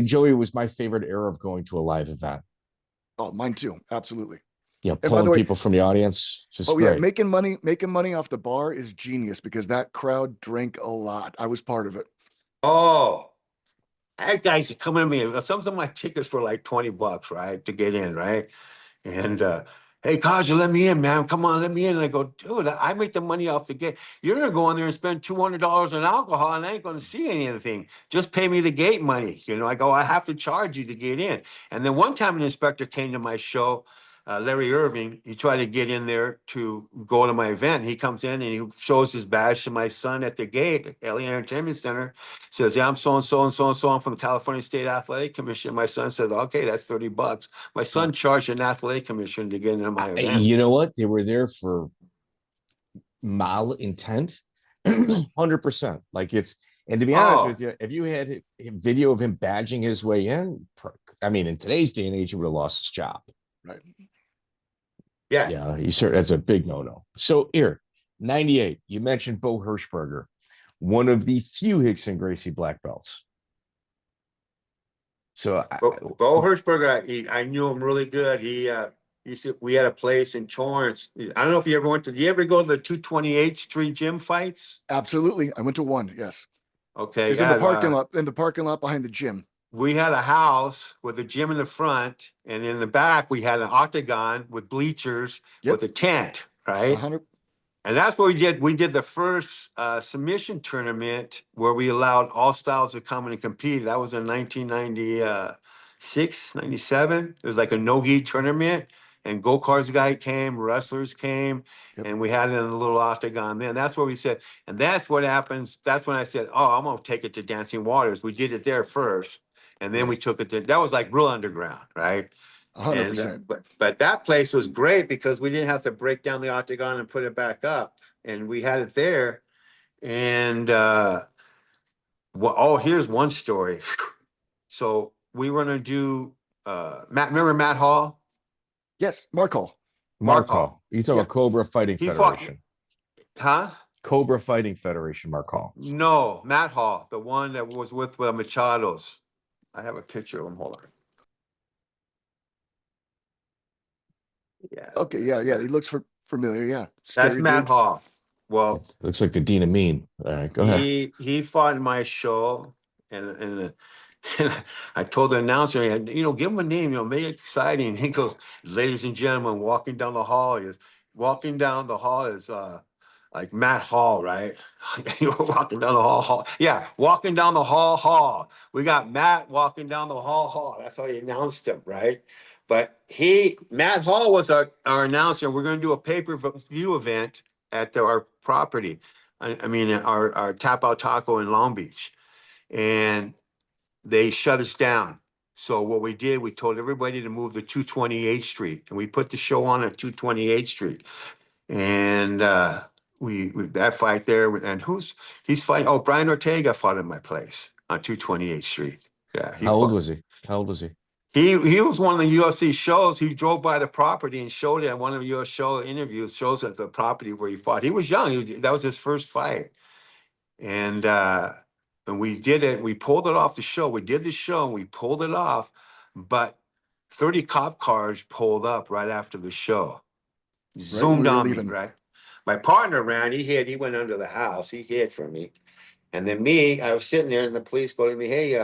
Joey, was my favorite era of going to a live event. Oh, mine too. Absolutely. Pulling people from the audience. Just great. Yeah, making money off the bar is genius because that crowd drank a lot. I was part of it. Oh. I had guys come in me. Some of my tickets for like $20, right, to get in, right? And "Hey, Kazja, let me in, man. Come on, let me in." And I go, "Dude, I make the money off the gate. You're gonna go in there and spend $200 on alcohol, and I ain't gonna see anything. Just pay me the gate money." I go, "I have to charge you to get in." And then one time, an inspector came to my show. Larry Irving, he tried to get in there to go to my event. He comes in and he shows his badge to my son at the gate, LA Entertainment Center. Says, "Yeah, I'm so-and-so and so-and-so. I'm from the California State Athletic Commission." My son said, "Okay, that's $30. My son charged an athletic commission to get into my event. You know what? They were there for mal intent, 100%. Like and to be honest with you, if you had a video of him badging his way in, in today's day and age, he would have lost his job. Right. Yeah. That's a big no-no. So here, 98, you mentioned Beau Hershberger, one of the few Rickson Gracie black belts. So Beau Hershberger, I knew him really good. He said we had a place in Torrance. I don't know if you ever did you ever go to the 228th Street gym fights? Absolutely. I went to one, yes. Okay. It's in the parking lot behind the gym. We had a house with a gym in the front, and in the back we had an octagon with bleachers with a tent, right? 100. And that's what we did. We did the first submission tournament where we allowed all styles to come in and compete. That was in 1996, 97. It was like a no-gi tournament, and go-karts guy came, wrestlers came, and we had it in a little octagon then. That's where we said, and that's what happens. That's when I said, "Oh, I'm going to take it to Dancing Waters." We did it there first. And then we took it to, that was like real underground, right? And 100%. but that place was great because we didn't have to break down the octagon and put it back up, and we had it there. And here's one story. So we were gonna do Matt. Remember Matt Hall? Yes, Mark Hall. Mark Mark Hall. Hall. You talking Yeah. about Cobra Fighting He fought. Federation? Huh? Cobra Fighting Federation, Mark Hall. No, Matt Hall, the one that was with Machados. I have a picture of him. Hold on. Yeah. Okay, yeah. He looks familiar. Yeah, That's scary Matt dude. Hall. Well, It looks like the Dean of Mean. All right, go ahead. he fought in my show, and I told the announcer, give him a name, make it exciting. He goes, "Ladies and gentlemen, walking down the hall is like Matt Hall, right? You were walking down the hall. Yeah, walking down the hall. We got Matt walking down the hall. That's how he announced him, right? But Matt Hall was our announcer. We're going to do a pay-per-view event at our property. I mean, our Tapout Taco in Long Beach. And they shut us down. So what we did, we told everybody to move to 228th Street. And we put the show on at 228th Street. And we that fight there, and he's fighting? Oh, Brian Ortega fought in my place on 228th Street. Yeah. How old was he? He was one of the UFC shows. He drove by the property and showed it at one of the UFC show interviews, shows at the property where he fought. He was young. That was his first fight. And we did it. We pulled it off the show. We did the show and we pulled it off. But 30 cop cars pulled up right after the show. Zoomed on me, right? My partner ran. He went under the house. He hid from me. And then I was sitting there and the police go to me, "Hey,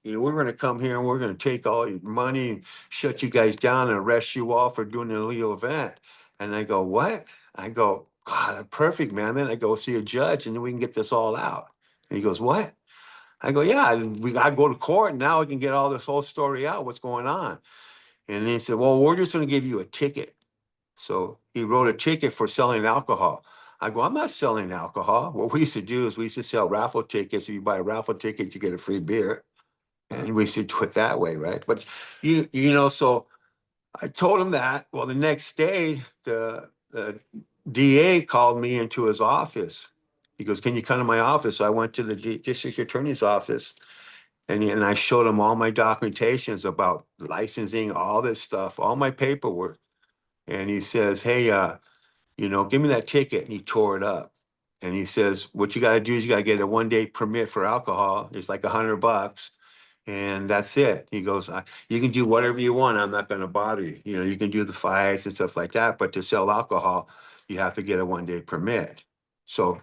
we're going to come here and we're going to take all your money and shut you guys down and arrest you all for doing an illegal event." And I go, "What?" I go, "God, perfect, man." Then I go see a judge and then we can get this all out. And he goes, "What?" I go, "Yeah, we got to go to court and now we can get all this whole story out, what's going on." And then he said, "Well, we're just going to give you a ticket." So he wrote a ticket for selling alcohol. I go, "I'm not selling alcohol. What we used to do is we used to sell raffle tickets. If you buy a raffle ticket, you get a free beer." And we used to do it that way, right? But so I told him that. Well, the next day, the DA called me into his office. He goes, "Can you come to my office?" So I went to the district attorney's office, and I showed him all my documentations about licensing, all this stuff, all my paperwork. And he says, "Hey, give me that ticket." And he tore it up. And he says, "What you got to do is you got to get a 1-day permit for alcohol. It's like $100. And that's it." He goes, "You can do whatever you want. I'm not going to bother you. You can do the fights and stuff like that. But to sell alcohol, you have to get a 1-day permit." So,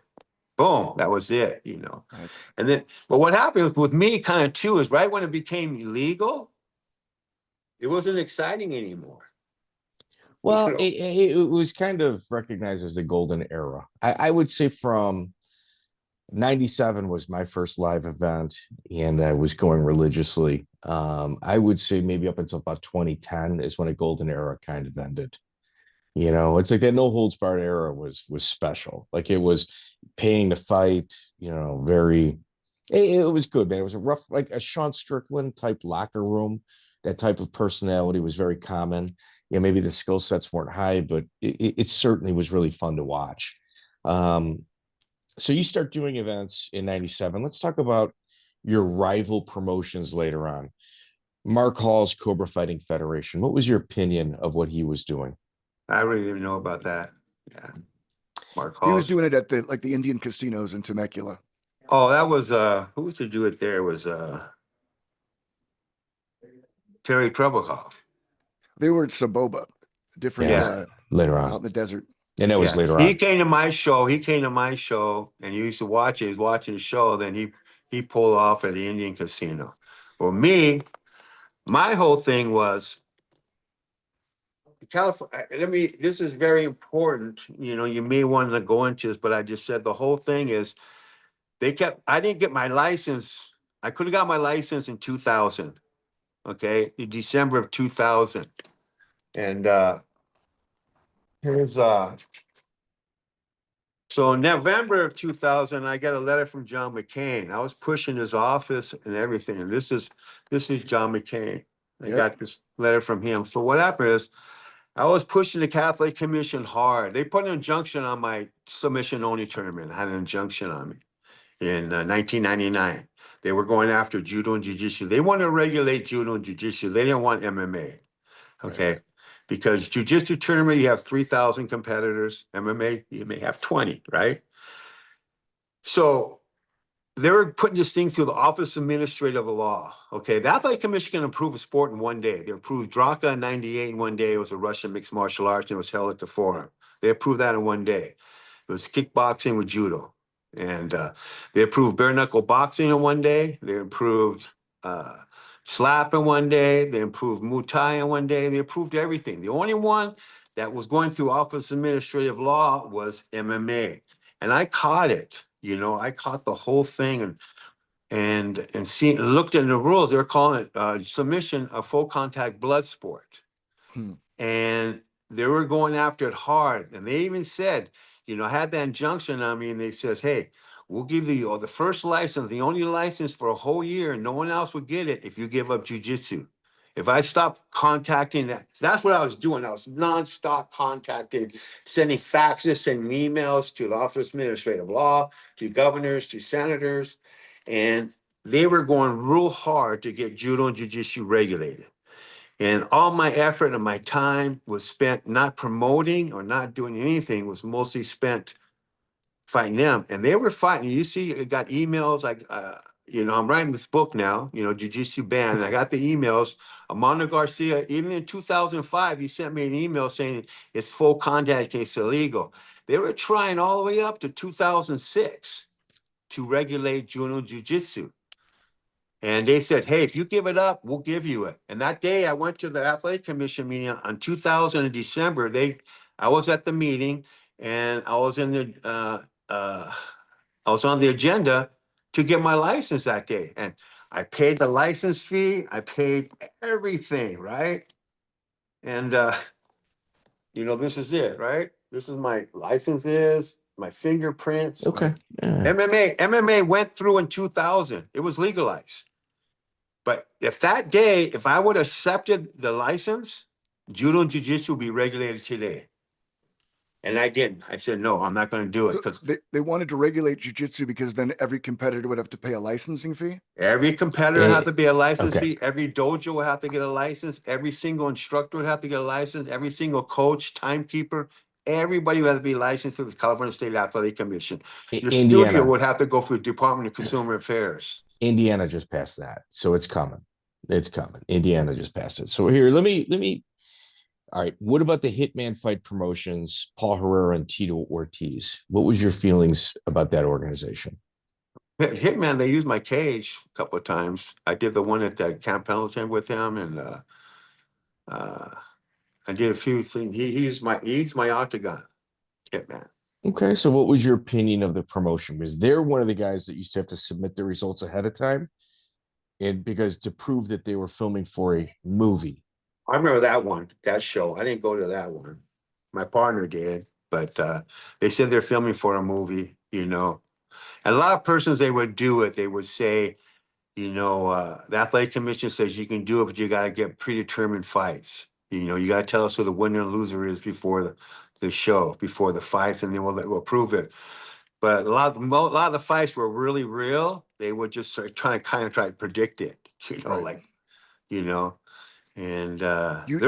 boom, that was it, Nice. And then, but what happened with me kind of too is right when it became illegal, it wasn't exciting anymore. Well, it was kind of recognized as the golden era. I would say from 97 was my first live event, and I was going religiously. I would say maybe up until about 2010 is when a golden era kind of ended. It's like that no holds barred era was special. Like it was paying to fight, it was good, man. It was a rough, like a Sean Strickland type locker room. That type of personality was very common. Maybe the skill sets weren't high, but it certainly was really fun to watch. So you start doing events in 97. Let's talk about your rival promotions later on. Mark Hall's Cobra Fighting Federation. What was your opinion of what he was doing? I really didn't know about that. Yeah. Mark Hall. He was doing it at the Indian casinos in Temecula. Oh, that was who was to do it there? It was Terry Trebekoff. They were at Saboba, different later on out in the desert. And that was later on. He came to my show. And he used to watch it. He's watching the show. Then he pulled off at the Indian casino. Well, my whole thing was California. This is very important. You may want to go into this, but I just said the whole thing is I didn't get my license. I could have got my license in 2000. Okay, in December of 2000. And here's so in November of 2000, I got a letter from John McCain. I was pushing his office and everything. And this is John McCain. I got this letter from him. So what happened is I was pushing the Catholic Commission hard. They put an injunction on my submission-only tournament. I had an injunction on me in 1999. They were going after judo and jiu-jitsu. They wanted to regulate judo and jiu-jitsu. They didn't want MMA, okay? Right. Because jiu-jitsu tournament, you have 3,000 competitors. MMA, you may have 20, right? So they were putting this thing through the Office of Administrative Law. Okay, the Athletic Commission can approve a sport in one day. They approved Draka in '98 in one day. It was a Russian mixed martial arts, and it was held at the Forum. They approved that in one day. It was kickboxing with judo. And they approved bare knuckle boxing in one day. They approved slap in one day. They approved Muay Thai in one day. They approved everything. The only one that was going through Office of Administrative Law was MMA. And I caught it. You know, I caught the whole thing and looked in the rules. They were calling it submission a full contact blood sport. And they were going after it hard. And they even said, you know, I had that injunction on me, and they says, hey, we'll give you the first license, the only license for a whole year, and no one else would get it if you give up jujitsu. If I stopped contacting that, that's what I was doing. I was nonstop contacting, sending faxes, sending emails to the Office of Administrative Law, to governors, to senators, and they were going real hard to get judo and jiu-jitsu regulated. And all my effort and my time was spent not promoting or not doing anything, was mostly spent fighting them. And they were fighting. You see, I got emails like, you know, I'm writing this book now, you know, Jiu-Jitsu Ban, and I got the emails. Armando Garcia, even in 2005, he sent me an email saying it's full contact case illegal. They were trying all the way up to 2006 to regulate judo jiu-jitsu. And they said, hey, if you give it up, we'll give you it. And that day I went to the Athletic Commission meeting on 2000 in December. I was at the meeting, and I was in the I was on the agenda to get my license that day. And I paid the license fee. I paid everything, right? And, you know, this is it, right? This is my licenses, my fingerprints. Okay. Yeah. MMA went through in 2000. It was legalized. But if that day, if I would have accepted the license, judo and jiu-jitsu would be regulated today. And I didn't. I said, no, I'm not going to do it. Because they wanted to regulate jiu-jitsu because then every competitor would have to pay a licensing fee? Every competitor has to be a license fee. Every dojo will have to get a license. Every single instructor would have to get a license. Every single coach, timekeeper, everybody would have to be licensed through the California State Athletic Commission. Your studio would have to go through the Department of Consumer Affairs. Indiana just passed that. So it's coming. It's coming. Indiana just passed it. So here, let me. All right. What about the Hitman Fight Promotions, Paul Herrera and Tito Ortiz? What was your feelings about that organization? Hitman, they used my cage a couple of times. I did the one at the Camp Pendleton with him, and I did a few things. He's my octagon, Hitman. Okay. So what was your opinion of the promotion? Was there one of the guys that used to have to submit the results ahead of time? And because to prove that they were filming for a movie. I remember that show. I didn't go to that one. My partner did, but they said they're filming for a movie, you know. And a lot of persons, they would do it. They would say, you know, the Athletic Commission says you can do it, but you got to get predetermined fights. You know, you got to tell us who the winner and loser is before the show, before the fights, and then we'll approve it. But a lot of the fights were really real. They would just try to predict it, you know, like, you know. And you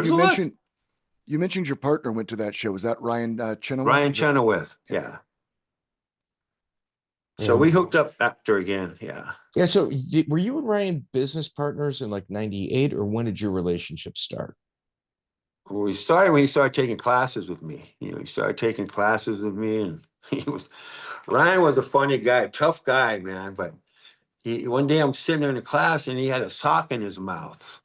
mentioned your partner went to that show. Was that Ryan Chenoweth? Ryan Chenoweth, yeah. So we hooked up after again, yeah. Yeah, so were you and Ryan business partners in like 98, or when did your relationship start? We started when he started taking classes with me. You know, he started taking classes with me, and Ryan was a funny guy, tough guy, man. But one day I'm sitting there in the class, and he had a sock in his mouth.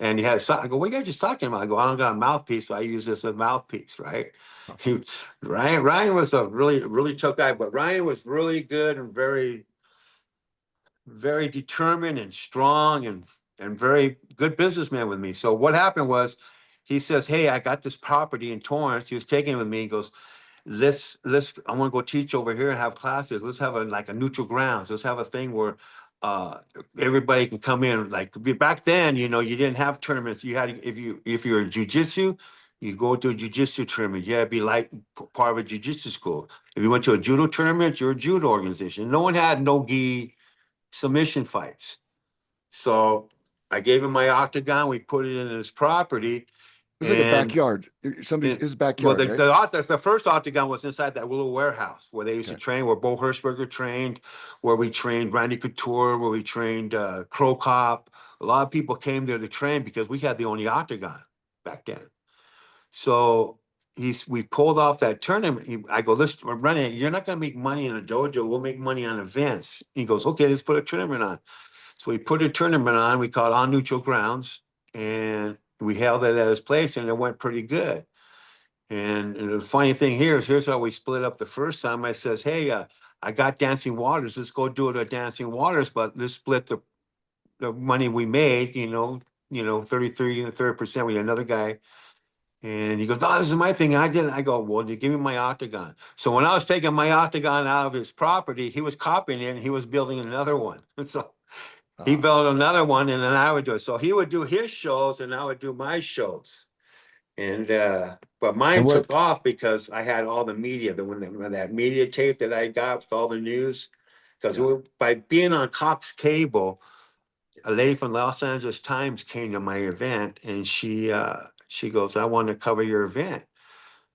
And he had a sock. I go, what are you guys just talking about? I go, I don't got a mouthpiece, so I use this as a mouthpiece, right? Ryan was a really, really tough guy, but Ryan was really good and very, very determined and strong and very good businessman with me. So what happened was, he says, hey, I got this property in Torrance. He was taking it with me. He goes, let's I want to go teach over here and have classes. Let's have a neutral grounds. Let's have a thing where everybody can come in. Like back then, you didn't have tournaments. You had if you're in jujitsu, you go to a jujitsu tournament. You had to be like part of a jujitsu school. If you went to a judo tournament, you're a judo organization. No one had no gi submission fights. So I gave him my octagon. We put it in his property. It was like a backyard. His backyard, well, the first octagon was inside that little warehouse where they used to train, where Beau Hershberger trained, where we trained Randy Couture, where we trained Crow Cop. A lot of people came there to train because we had the only octagon back then. So we pulled off that tournament. I go, listen, we're running. You're not going to make money in a dojo. We'll make money on events. He goes, okay, let's put a tournament on. So we put a tournament on. We called On Neutral Grounds, and we held it at his place, and it went pretty good. And the funny thing here's how we split up the first time. I says, hey, I got Dancing Waters. Let's go do it at Dancing Waters, but let's split the money we made, 33 and 30%. We had another guy. And he goes, no, this is my thing. And I didn't. I go, well, you give me my octagon. So when I was taking my octagon out of his property, he was copying it, and he was building another one. And so he built another one, and then I would do it. So he would do his shows, and I would do my shows. And but mine took off because I had all the media. When that media tape that I got with all the news, because by being on Cox Cable, a lady from Los Angeles Times came to my event, and she goes, I want to cover your event.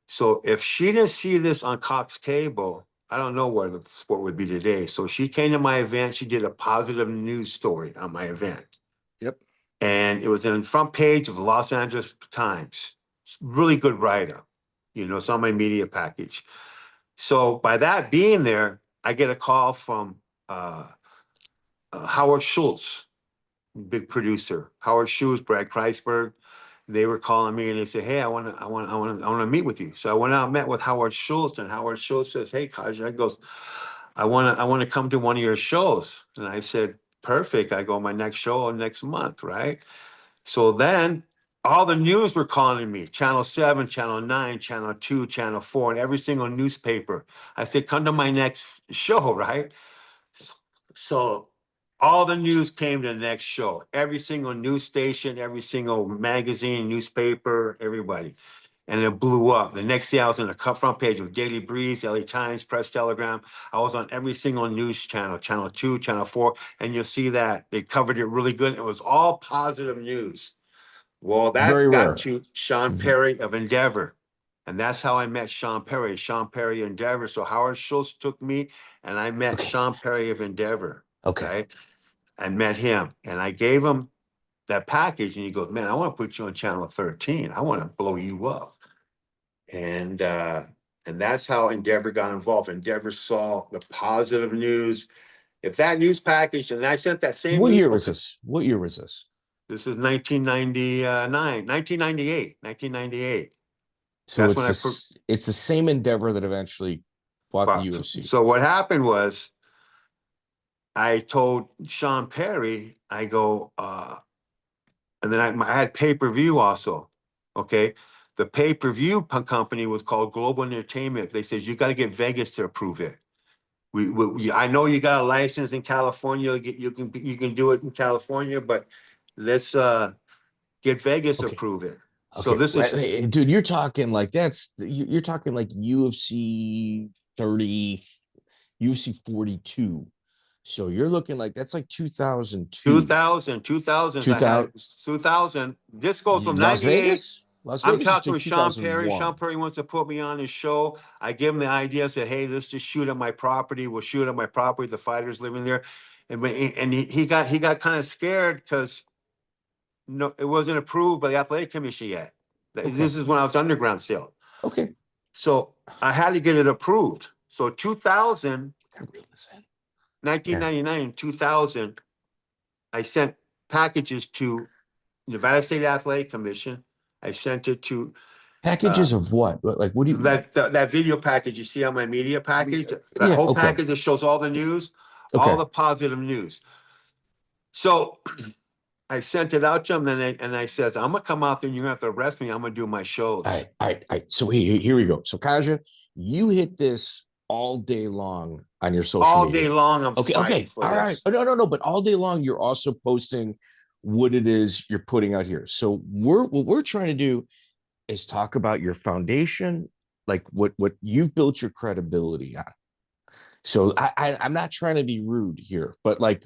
So if she didn't see this on Cox Cable, I don't know where the sport would be today. So she came to my event. She did a positive news story on my event. Yep. And it was in the front page of the Los Angeles Times. Really good write-up. It's on my media package. So by that being there, I get a call from Howard Schultz, big producer. Howard Schultz, Brad Kreisberg. They were calling me, and they said, hey, I want to meet with you. So I went out and met with Howard Schultz, and Howard Schultz says, hey, Kazja, goes, I want to come to one of your shows. And I said, perfect. I go, my next show next month, right? So then all the news were calling me, Channel 7, Channel 9, Channel 2, Channel 4, and every single newspaper. I said, come to my next show, right? So all the news came to the next show. Every single news station, every single magazine, newspaper, everybody. And it blew up. The next day I was on the front page of Daily Breeze, LA Times, Press Telegram. I was on every single news channel, Channel 2, Channel 4, and you'll see that. They covered it really good. It was all positive news. Well, that got to Sean Perry of Endeavor. And that's how I met Sean Perry Endeavor. So Howard Schultz took me, and I met Sean Perry of Endeavor. Okay. Right? I met him, and I gave him that package, and he goes, man, I want to put you on Channel 13. I want to blow you up. And that's how Endeavor got involved. Endeavor saw the positive news. If that news package, and I sent that same. What year was this? This is 1998. So it's the same Endeavor that eventually bought the UFC. So what happened was, I told Sean Perry, I go, and then I had pay-per-view also. Okay. The pay-per-view company was called Global Entertainment. They said, you got to get Vegas to approve it. I know you got a license in California. You can do it in California, but let's get Vegas to approve it. So this is, dude, you're talking like you're talking like UFC 30, UFC 42. So you're looking like that's like 2002. 2000. This goes from Las 98. Vegas? I'm talking with Sean Perry. Sean Perry wants to put me on his show. I give him the idea, said, hey, let's just shoot at my property. We'll shoot at my property. The fighters living there. And he got kind of scared because it wasn't approved by the athletic commission yet. This is when I was underground still. Okay. So I had to get it approved. So 1999, 2000, I sent packages to Nevada State Athletic Commission. I sent it to packages of what? Like, what do you that video package you see on my media package? That whole package that shows all the news, all the positive news. So I sent it out to him, and I says, I'm gonna come out there and you're gonna have to arrest me. I'm gonna do my shows. All right. So here we go. So Kazja, you hit this all day long on your social All media. day long, I'm Okay, fighting for all this. right. Oh, no. But all day long, you're also posting what it is you're putting out here. So what we're trying to do is talk about your foundation, like what you've built your credibility on. So I'm not trying to be rude here, but like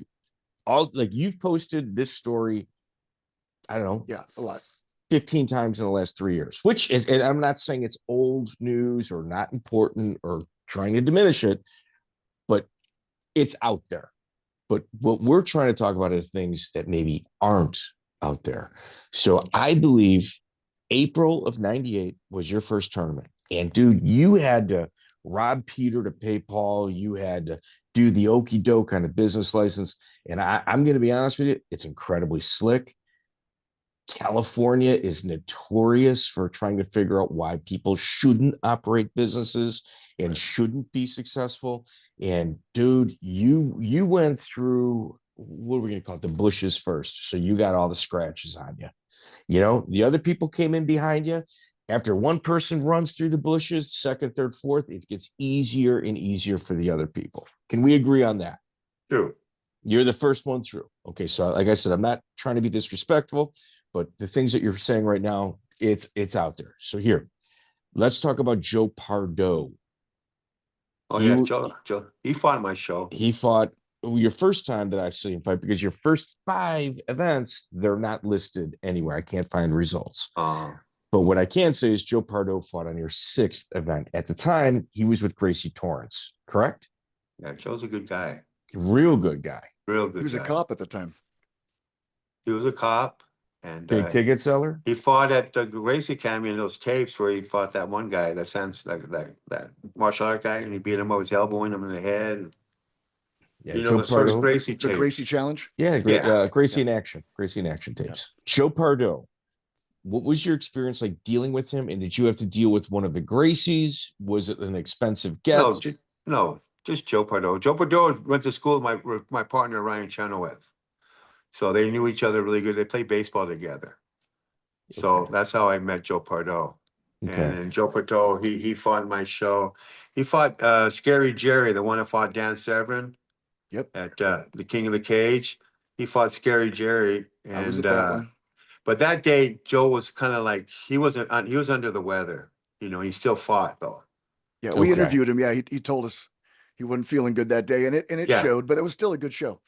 you've posted this story, I don't know, Yeah, a lot. 15 times in the last 3 years, which is, and I'm not saying it's old news or not important or trying to diminish it, but it's out there. But what we're trying to talk about is things that maybe aren't out there. So I believe April of 98 was your first tournament. And dude, you had to rob Peter to pay Paul. You had to do the okey doke on a business license. And I'm going to be honest with you, it's incredibly slick. California is notorious for trying to figure out why people shouldn't operate businesses and shouldn't be successful. And dude, you went through, what are we going to call it, the bushes first. So you got all the scratches on you. You know, the other people came in behind you. After one person runs through the bushes, second, third, fourth, it gets easier and easier for the other people. Can we agree on that? True. You're the first one through. Okay, so like I said, I'm not trying to be disrespectful, but the things that you're saying right now, it's out there. So here, let's talk about Joe Pardo. Oh yeah, Joe. He fought my show. He fought your first time that I saw him fight, because your first 5 events, they're not listed anywhere. I can't find results. But what I can say is Joe Pardo fought on your 6th event. At the time, he was with Gracie Torrance, correct? Yeah, Joe's a good guy. Real good guy. Real good. He was guy. a cop at the time. He was a cop and big ticket seller. He fought at the Gracie Academy in those tapes where he fought that one guy, that sounds like that martial art guy, and he beat him up, was elbowing him in the head. Yeah, you know, Joe the first Pardo. Gracie tapes. The Gracie challenge. Yeah, Gracie Yeah. in action. Gracie in action tapes. Yeah. Joe Pardo. What was your experience like dealing with him? And did you have to deal with one of the Gracies? Was it an expensive get? No, just Joe Pardo. Joe Pardo went to school with my partner, Ryan Chenoweth. So they knew each other really good. They played baseball together. So that's how I met Joe Pardo. Okay. And then Joe Pardo, he fought my show. He fought Scary Jerry, the one that fought Dan Severn. Yep. At the King of the Cage. He fought Scary Jerry. And I was at that one. But that day, Joe was kind of like, he was under the weather. You know, he still fought though. Yeah, we interviewed him. Yeah, he told us he wasn't feeling good that day, and it showed, but it was still a good show.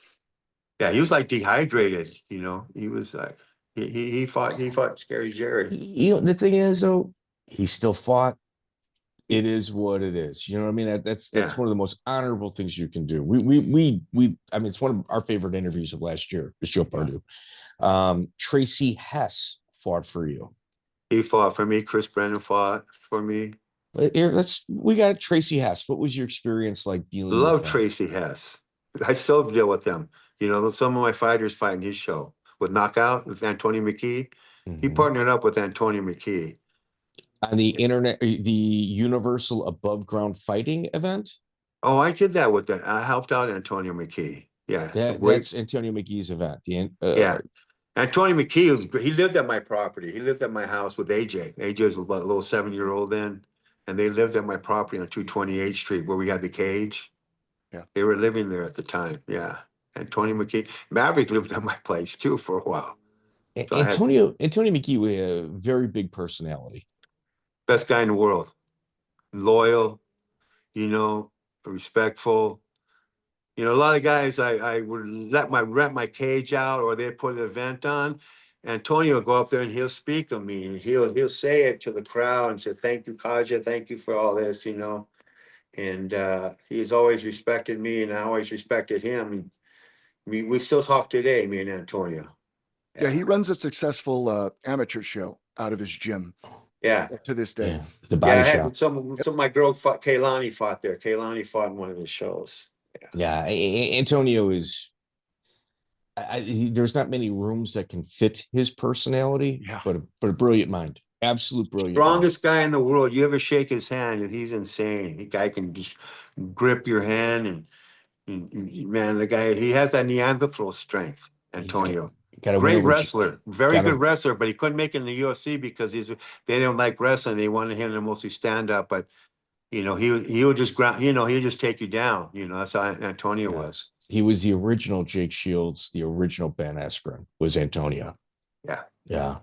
Yeah, he was like dehydrated, you know. He was like he fought Scary Jerry. You know, the thing is though, he still fought. It is what it is. You know what I mean? That's one of the most honorable things you can do. We I mean, it's one of our favorite interviews of last year, is Joe Pardo. Tracy Hess fought for you. He fought for me. Chris Brennan fought for me. We got Tracy Hess. What was your experience like dealing with him? Love Tracy Hess. I still deal with him. You know, some of my fighters fight in his show. With Knockout, with Antonio McKee. He partnered up with Antonio McKee. On the internet, the Universal Above Ground Fighting event? Oh, I did that with that. I helped out Antonio McKee. Yeah. That's Antonio McKee's event. Yeah. Antonio McKee, he lived at my property. He lived at my house with AJ. AJ was a little 7-year-old then. And they lived at my property on 228th Street where we had the cage. Yeah. They were living there at the time. Yeah. Antonio McKee. Maverick lived at my place too for a while. So Antonio McKee was a very big personality. Best guy in the world. Loyal, you know, respectful. You know, a lot of guys I would rent my cage out, or they'd put an event on. Antonio will go up there and he'll speak of me. He'll say it to the crowd and say, "Thank you, Kaged. Thank you for all this," you know. And he's always respected me, and I always respected him. And we still talk today, me and Antonio. Yeah, he runs a successful amateur show out of his gym. Yeah, to this day. Yeah, the body shop. Some of my girl Kaylani fought there. Kaylani fought in one of his shows. Yeah, Antonio is. There's not many rooms that can fit his personality. Yeah. but a brilliant mind, absolute brilliant. Strongest guy in the world. You ever shake his hand, and he's insane. The guy can just grip your hand, and man, the guy, he has that Neanderthal strength. Antonio. Great wrestler, very good wrestler, but he couldn't make it in the UFC because they don't like wrestling. They wanted him to mostly stand up. But he would just ground, he would just take you down. That's how Antonio was. He was the original Jake Shields, the original Ben Askren was Antonio. Yeah. Yeah.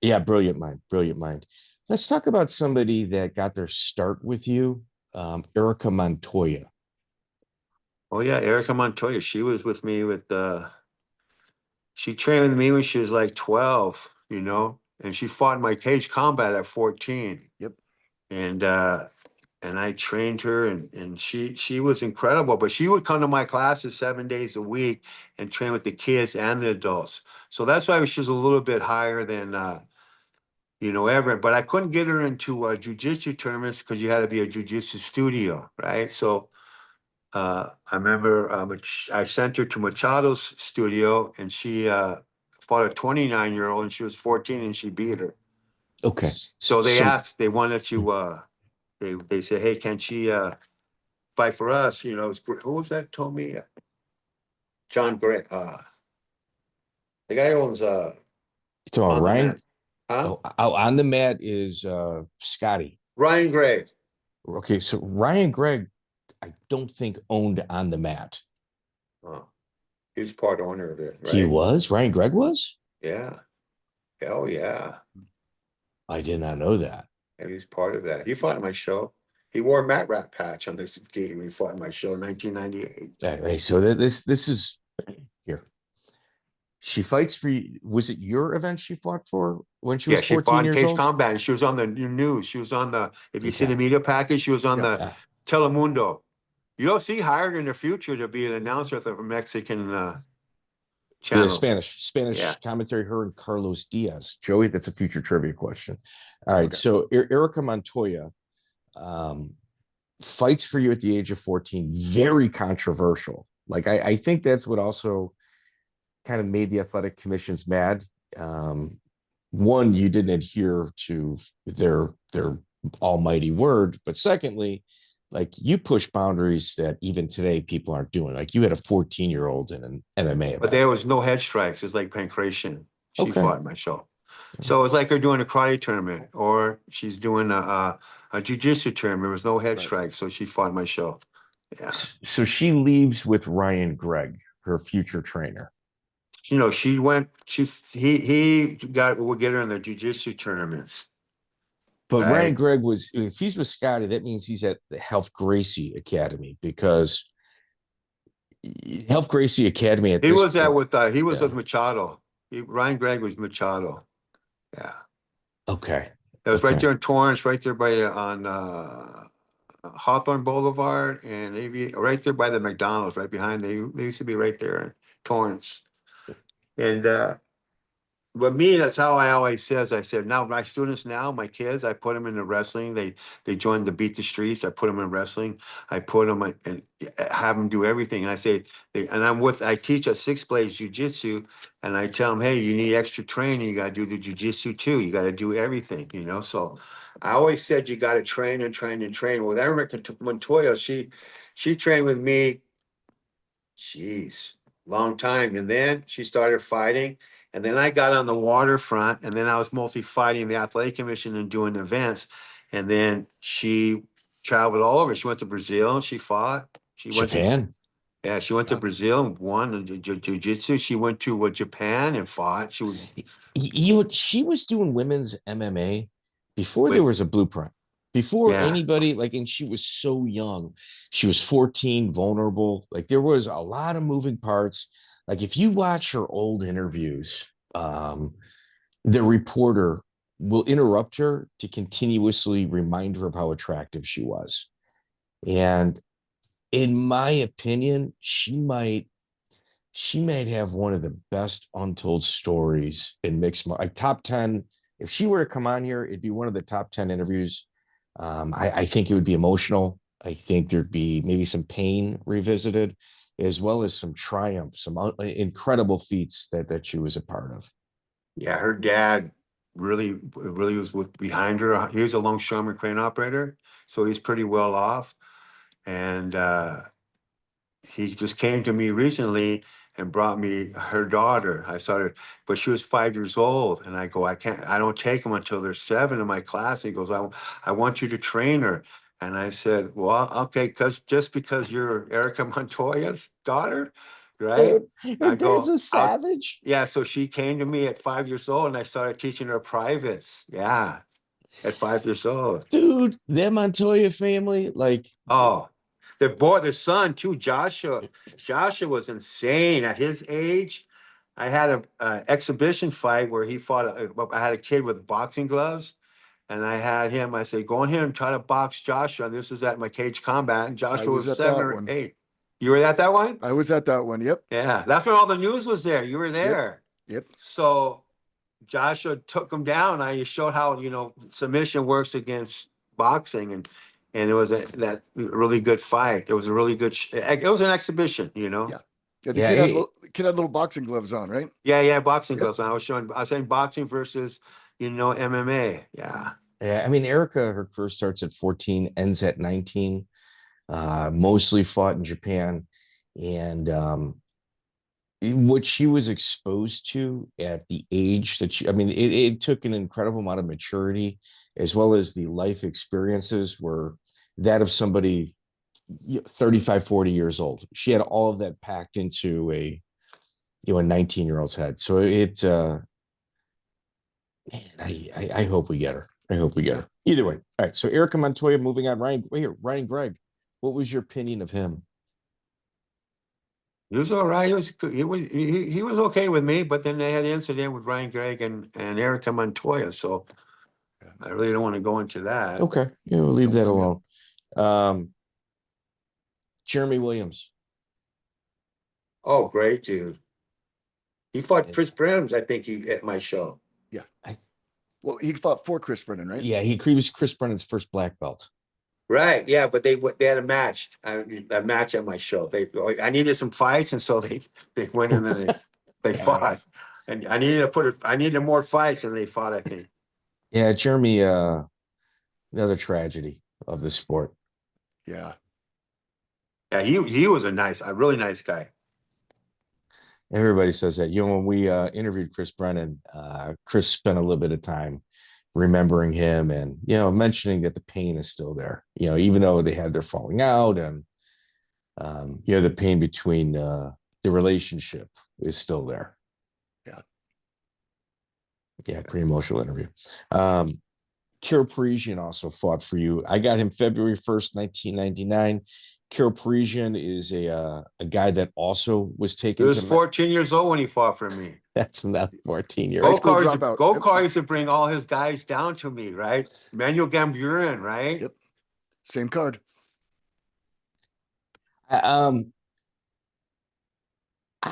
Yeah, brilliant mind, brilliant mind. Let's talk about somebody that got their start with you, Erica Montoya. Oh yeah, Erica Montoya. She was with me she trained with me when she was like 12, and she fought in my cage combat at 14. Yep. And I trained her, and she was incredible. But she would come to my classes 7 days a week and train with the kids and the adults. So that's why she was a little bit higher than Everett. But I couldn't get her into jujitsu tournaments because you had to be a jujitsu studio, right? So I remember I sent her to Machado's studio, and she fought a 29-year-old, and she was 14, and she beat her. Okay. So they wanted to. They said, hey, can she fight for us? Who was that told me? John Gray. The guy who owns So Ryan, huh? on the mat is Scotty. Ryan Gray. Okay, so Ryan Gregg, I don't think owned on the mat. Oh, he's part owner of it, right? He was? Ryan Gregg was? Yeah. Hell yeah. I did not know that. And he's part of that. He fought in my show. He wore a MatRat patch on this game when he fought in my show in 1998. Right, so this is here. She fights for you. Was it your event she fought for when she was 14 she fought in years cage old? combat, and she was on the news. She was on if you see the media package, she was on the Telemundo. UFC hired her in the future to be an announcer of a Mexican channel. The Spanish commentary, her and Carlos Diaz. Joey, that's a future trivia question. All right, so Erica Montoya fights for you at the age of 14. Very controversial. Like I think that's what also kind of made the athletic commissions mad. One, you didn't adhere to their almighty word, but secondly, like you push boundaries that even today people aren't doing. Like you had a 14-year-old in an MMA event. But there was no head strikes. It's like Pancrase. She fought in my show. So it's like her doing a karate tournament, or she's doing a jiu-jitsu tournament. There was no head strikes, so she fought in my show. Yeah. So she leaves with Ryan Gregg, her future trainer. She went. He would get her in the jiu-jitsu tournaments. But right? Ryan Gregg if he's with Scotty, that means he's at the Health Gracie Academy, because Health Gracie Academy he was with Machado. Ryan Gregg was Machado. Yeah. Okay. It was right there in Torrance, right there on Hawthorne Boulevard, and right there by the McDonald's, right behind. They used to be right there in Torrance. And but me, that's how I always says. I said, now my students, my kids, I put them into wrestling. They joined the Beat the Streets. I put them in wrestling. I put them and have them do everything. And I say, I teach a 6-blade jiu-jitsu, and I tell them, hey, you need extra training. You got to do the jiu-jitsu too. You got to do everything, So I always said you got to train and train and train. Well, Erica Montoya, she trained with me. Jeez, long time. And then she started fighting. And then I got on the waterfront, and then I was mostly fighting the athletic commission and doing events. And then she traveled all over. She went to Brazil and she fought. She went to she went to Brazil and won jiu-jitsu. She went to Japan and fought. She was doing women's MMA before there was a blueprint. Before anybody, and she was so young. She was 14, vulnerable. Like there was a lot of moving parts. Like if you watch her old interviews, the reporter will interrupt her to continuously remind her of how attractive she was. And in my opinion, she might have one of the best untold stories in mixed, like top 10. If she were to come on here, it'd be one of the top 10 interviews. I think it would be emotional. I think there'd be maybe some pain revisited, as well as some triumph, some incredible feats that she was a part of. Yeah, her dad really was behind her. He was a longshoreman crane operator, so he's pretty well off. And he just came to me recently, and brought me her daughter. I saw her, but she was 5 years old. And I go, I don't take them until they're 7 in my class. He goes, I want you to train her. And I said, well, okay, just because you're Erica Montoya's daughter, right? Dude, your I dad's go, a savage. yeah. So she came to me at 5 years old and I started teaching her privates. Yeah. At 5 years old. Dude, that Montoya family, like, Oh, the son too, Joshua. Joshua was insane at his age. I had a exhibition fight where he fought. I had a kid with boxing gloves, and I had him. I said, "Go in here and try to box Joshua." And this was at my cage combat, and I Joshua was was at 7 that or one. 8. You were at that one? I was at that one. Yep. Yeah, that's when all the news was there. You were there. Yep. So Joshua took him down. I showed how submission works against boxing, and it was that really good fight. It was a really good. It was an exhibition, Yeah. Yeah, the yeah, kid had little boxing gloves on, right? Yeah, boxing Yep. gloves. I was saying boxing versus MMA. Yeah. yeah. I mean, Erica, her career starts at 14, ends at 19. Mostly fought in Japan, and what she was exposed to at the age that she, I mean, it took an incredible amount of maturity as well as the life experiences were that of somebody 35, 40 years old. She had all of that packed into a 19-year-old's head. So I hope we get her. I hope we get her. Either way. All right. So Erica Montoya, moving on. Ryan Gregg, what was your opinion of him? He was all right. He was okay with me, but then they had an incident with Ryan Gregg and Erica Montoya. So I really don't want to go into that. Okay. We'll leave that alone. Jeremy Williams. Oh, great dude. He fought Chris Brems, I think, at my show. Yeah. Well, he fought for Chris Brennan, right? Yeah, he was Chris Brennan's first black belt. Right. Yeah, but they had a match at my show. I needed some fights, and so they went in and they Yes. fought. And I needed more fights, and they fought, I think. Yeah, Jeremy, another tragedy of the sport. Yeah. Yeah, he was a really nice guy. Everybody says that. When we interviewed Chris Brennan, Chris spent a little bit of time remembering him and, mentioning that the pain is still there, even though they had their falling out and, the pain between the relationship is still there. Yeah. Yeah. Pretty emotional interview. Karo Parisian also fought for you. I got him February 1st, 1999. Karo Parisian is a guy that also was taken. He was 14 years old when he fought for me. That's not 14 years. Go-Kart used to bring all his guys down to me, right? Manuel Gamburin, right? Yep. Same card. I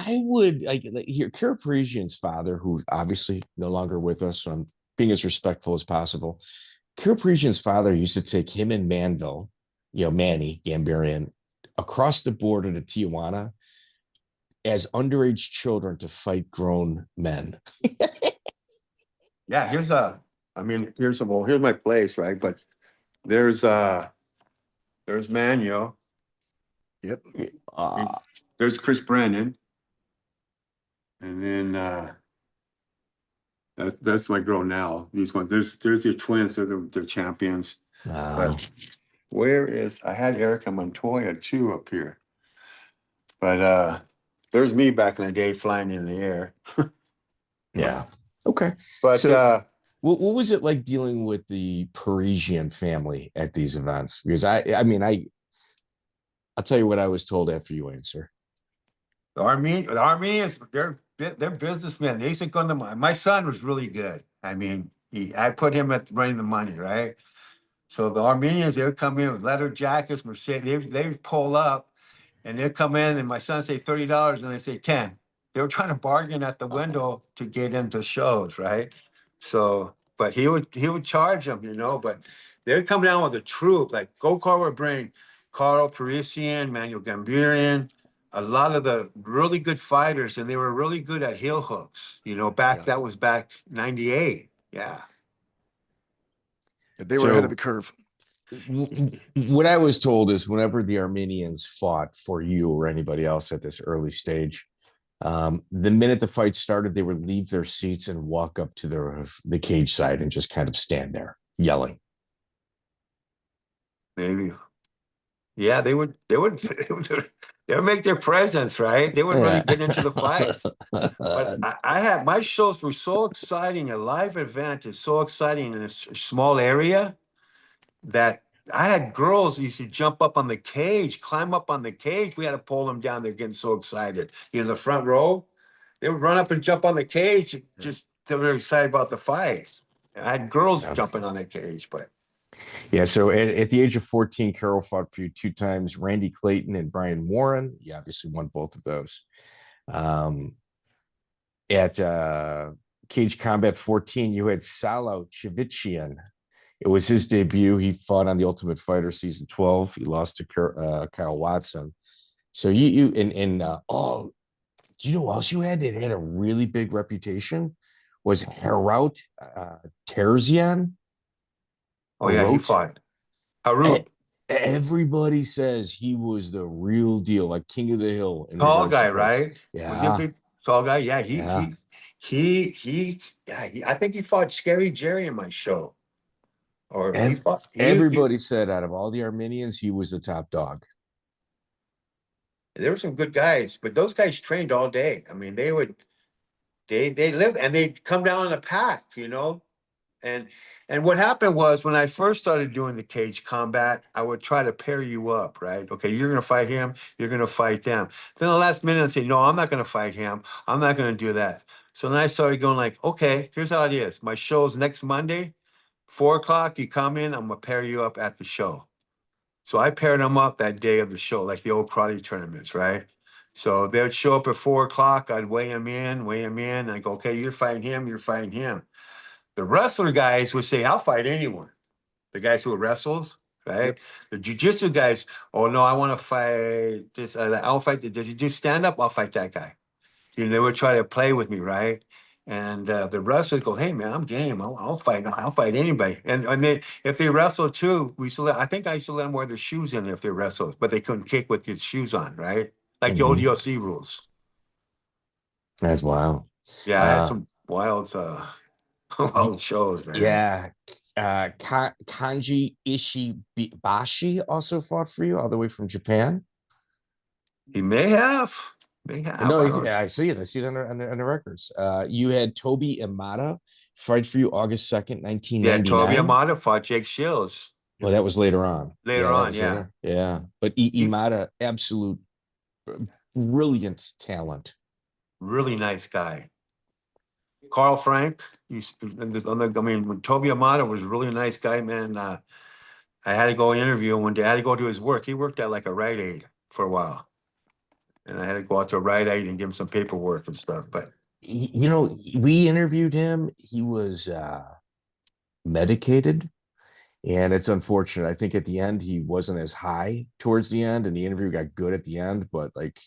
would hear Karo Parisian's father, who's obviously no longer with us, so I'm being as respectful as possible. Karo Parisian's father used to take him and Manville, Manny Gambarian, across the border to Tijuana as underage children to fight grown men. Yeah, here's my place, right? But there's Manuel. Yep. There's Chris Brennan. And then that's my girl now. These ones. There's your twins, they're champions. But I had Erica Montoya too up here. But there's me back in the day flying in the air. Yeah. Okay. But so, what was it like dealing with the Parisian family at these events? Because I'll tell you what I was told after you answer. The Armenians, they're businessmen. They used to go to my son was really good. I put him at running the money, right? So the Armenians, they would come in with leather jackets, Mercedes. They would pull up, and they'd come in, and my son say $30, and they say 10. They were trying to bargain at the window to get into shows, right? So, but he would charge them, But they'd come down with a troop. Like Go-Kart would bring Karo Parisian, Manuel Gambarian, a lot of the really good fighters, and they were really good at heel hooks. That was back 98. Yeah. They were ahead of the curve. What I was told is whenever the Armenians fought for you or anybody else at this early stage, The minute the fight started, they would leave their seats and walk up to the cage side and just kind of stand there yelling. Maybe. Yeah, they would they would make their presence, right? They would really Yeah. get into the fights. But I had my shows were so exciting. A live event is so exciting in a small area that I had girls used to jump up on the cage, climb up on the cage. We had to pull them down. They're getting so excited. You know, in the front row, they would run up and jump on the cage. Just they were excited about the fights. I had girls jumping on the cage, but Yeah, so at the age of 14, Carol fought for you 2 times, Randy Clayton and Brian Warren. He obviously won both of those. At Cage Combat 14, you had Salo Chivichian. It was his debut. He fought on the Ultimate Fighter season 12. He lost to Kyle Watson. So oh, do you know who else you had that had a really big reputation? Was Harout Terzyan? oh yeah, he Harout? fought. Harout, Everybody says he was the real deal, like King of the Hill in tall regards to guy, fights. right? Was he a Yeah, big tall guy? Yeah, yeah. I think he fought Scary Jerry in my show. Or he fought he Everybody said out of all the Armenians, he was the top dog. there were some good guys, but those guys trained all day. I mean, they lived and they'd come down in a pack, you know. And what happened was when I first started doing the cage combat, I would try to pair you up, right? Okay, you're gonna fight him, you're gonna fight them. Then the last minute I say, no, I'm not gonna fight him. I'm not gonna do that. So then I started going like, okay, here's how it is. My show's next Monday, 4 o'clock. You come in, I'm gonna pair you up at the show. So I paired them up that day of the show, like the old karate tournaments, right? So they'd show up at 4 o'clock. I'd weigh them in, weigh them in. I go, okay, you're fighting him, you're fighting him. The wrestler guys would say, I'll fight anyone. The guys who wrestles, right? Yep. The jujitsu guys, oh no, I want to fight this. I'll fight. Does he just stand up? I'll fight that guy. You know, they would try to play with me, right? And the wrestlers go, hey man, I'm game. I'll fight. I'll fight anybody. And they, if they wrestle too, we used to I think I used to let them wear their shoes in if they wrestled, but they couldn't kick with his shoes on, right? Like the old Mm-hmm. UFC rules. That's wild. Yeah, I had some wild, wild shows, man. Yeah. Kanji Ishibashi also fought for you all the way from Japan. He may have. May have. No, I don't. I see it. I see it on the records. You had Toby Imada fight for you August 2nd, Yeah, Toby 1999. Imada fought Jake Shields Well, that was later on. later Yeah, that on. was Yeah, later. Yeah. But he Imada, absolute brilliant talent. really nice guy. Carl Frank. I mean, Toby Imada was a really nice guy, man. I had to go interview him one day. I had to go to his work. He worked at like a Rite Aid for a while, and I had to go out to a Rite Aid and give him some paperwork and stuff. But You know, we interviewed him. He was medicated. And it's unfortunate. I think at the end he wasn't as high towards the end, and the interview got good at the end, but like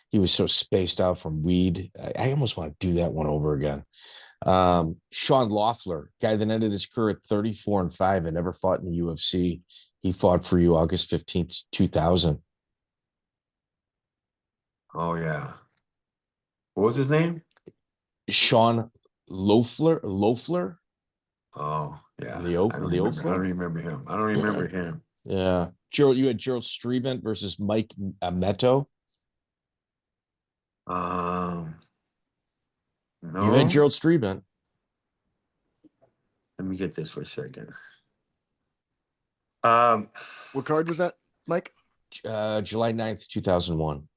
he was so spaced out from weed. I almost want to do that one over again. Sean Loeffler, guy that ended his career at 34-5 and never fought in the UFC. He fought for you August 15th, 2000. oh yeah, what was his name? Sean Loeffler. Oh yeah, I don't remember. I don't Loeffler. remember him. I don't remember him. Yeah. Gerald, you had Gerald Strebent versus Mike Meto. Um, You had no. Gerald Strebent. Let me get this for a second. What card was that, Mike? July 9th, 2001.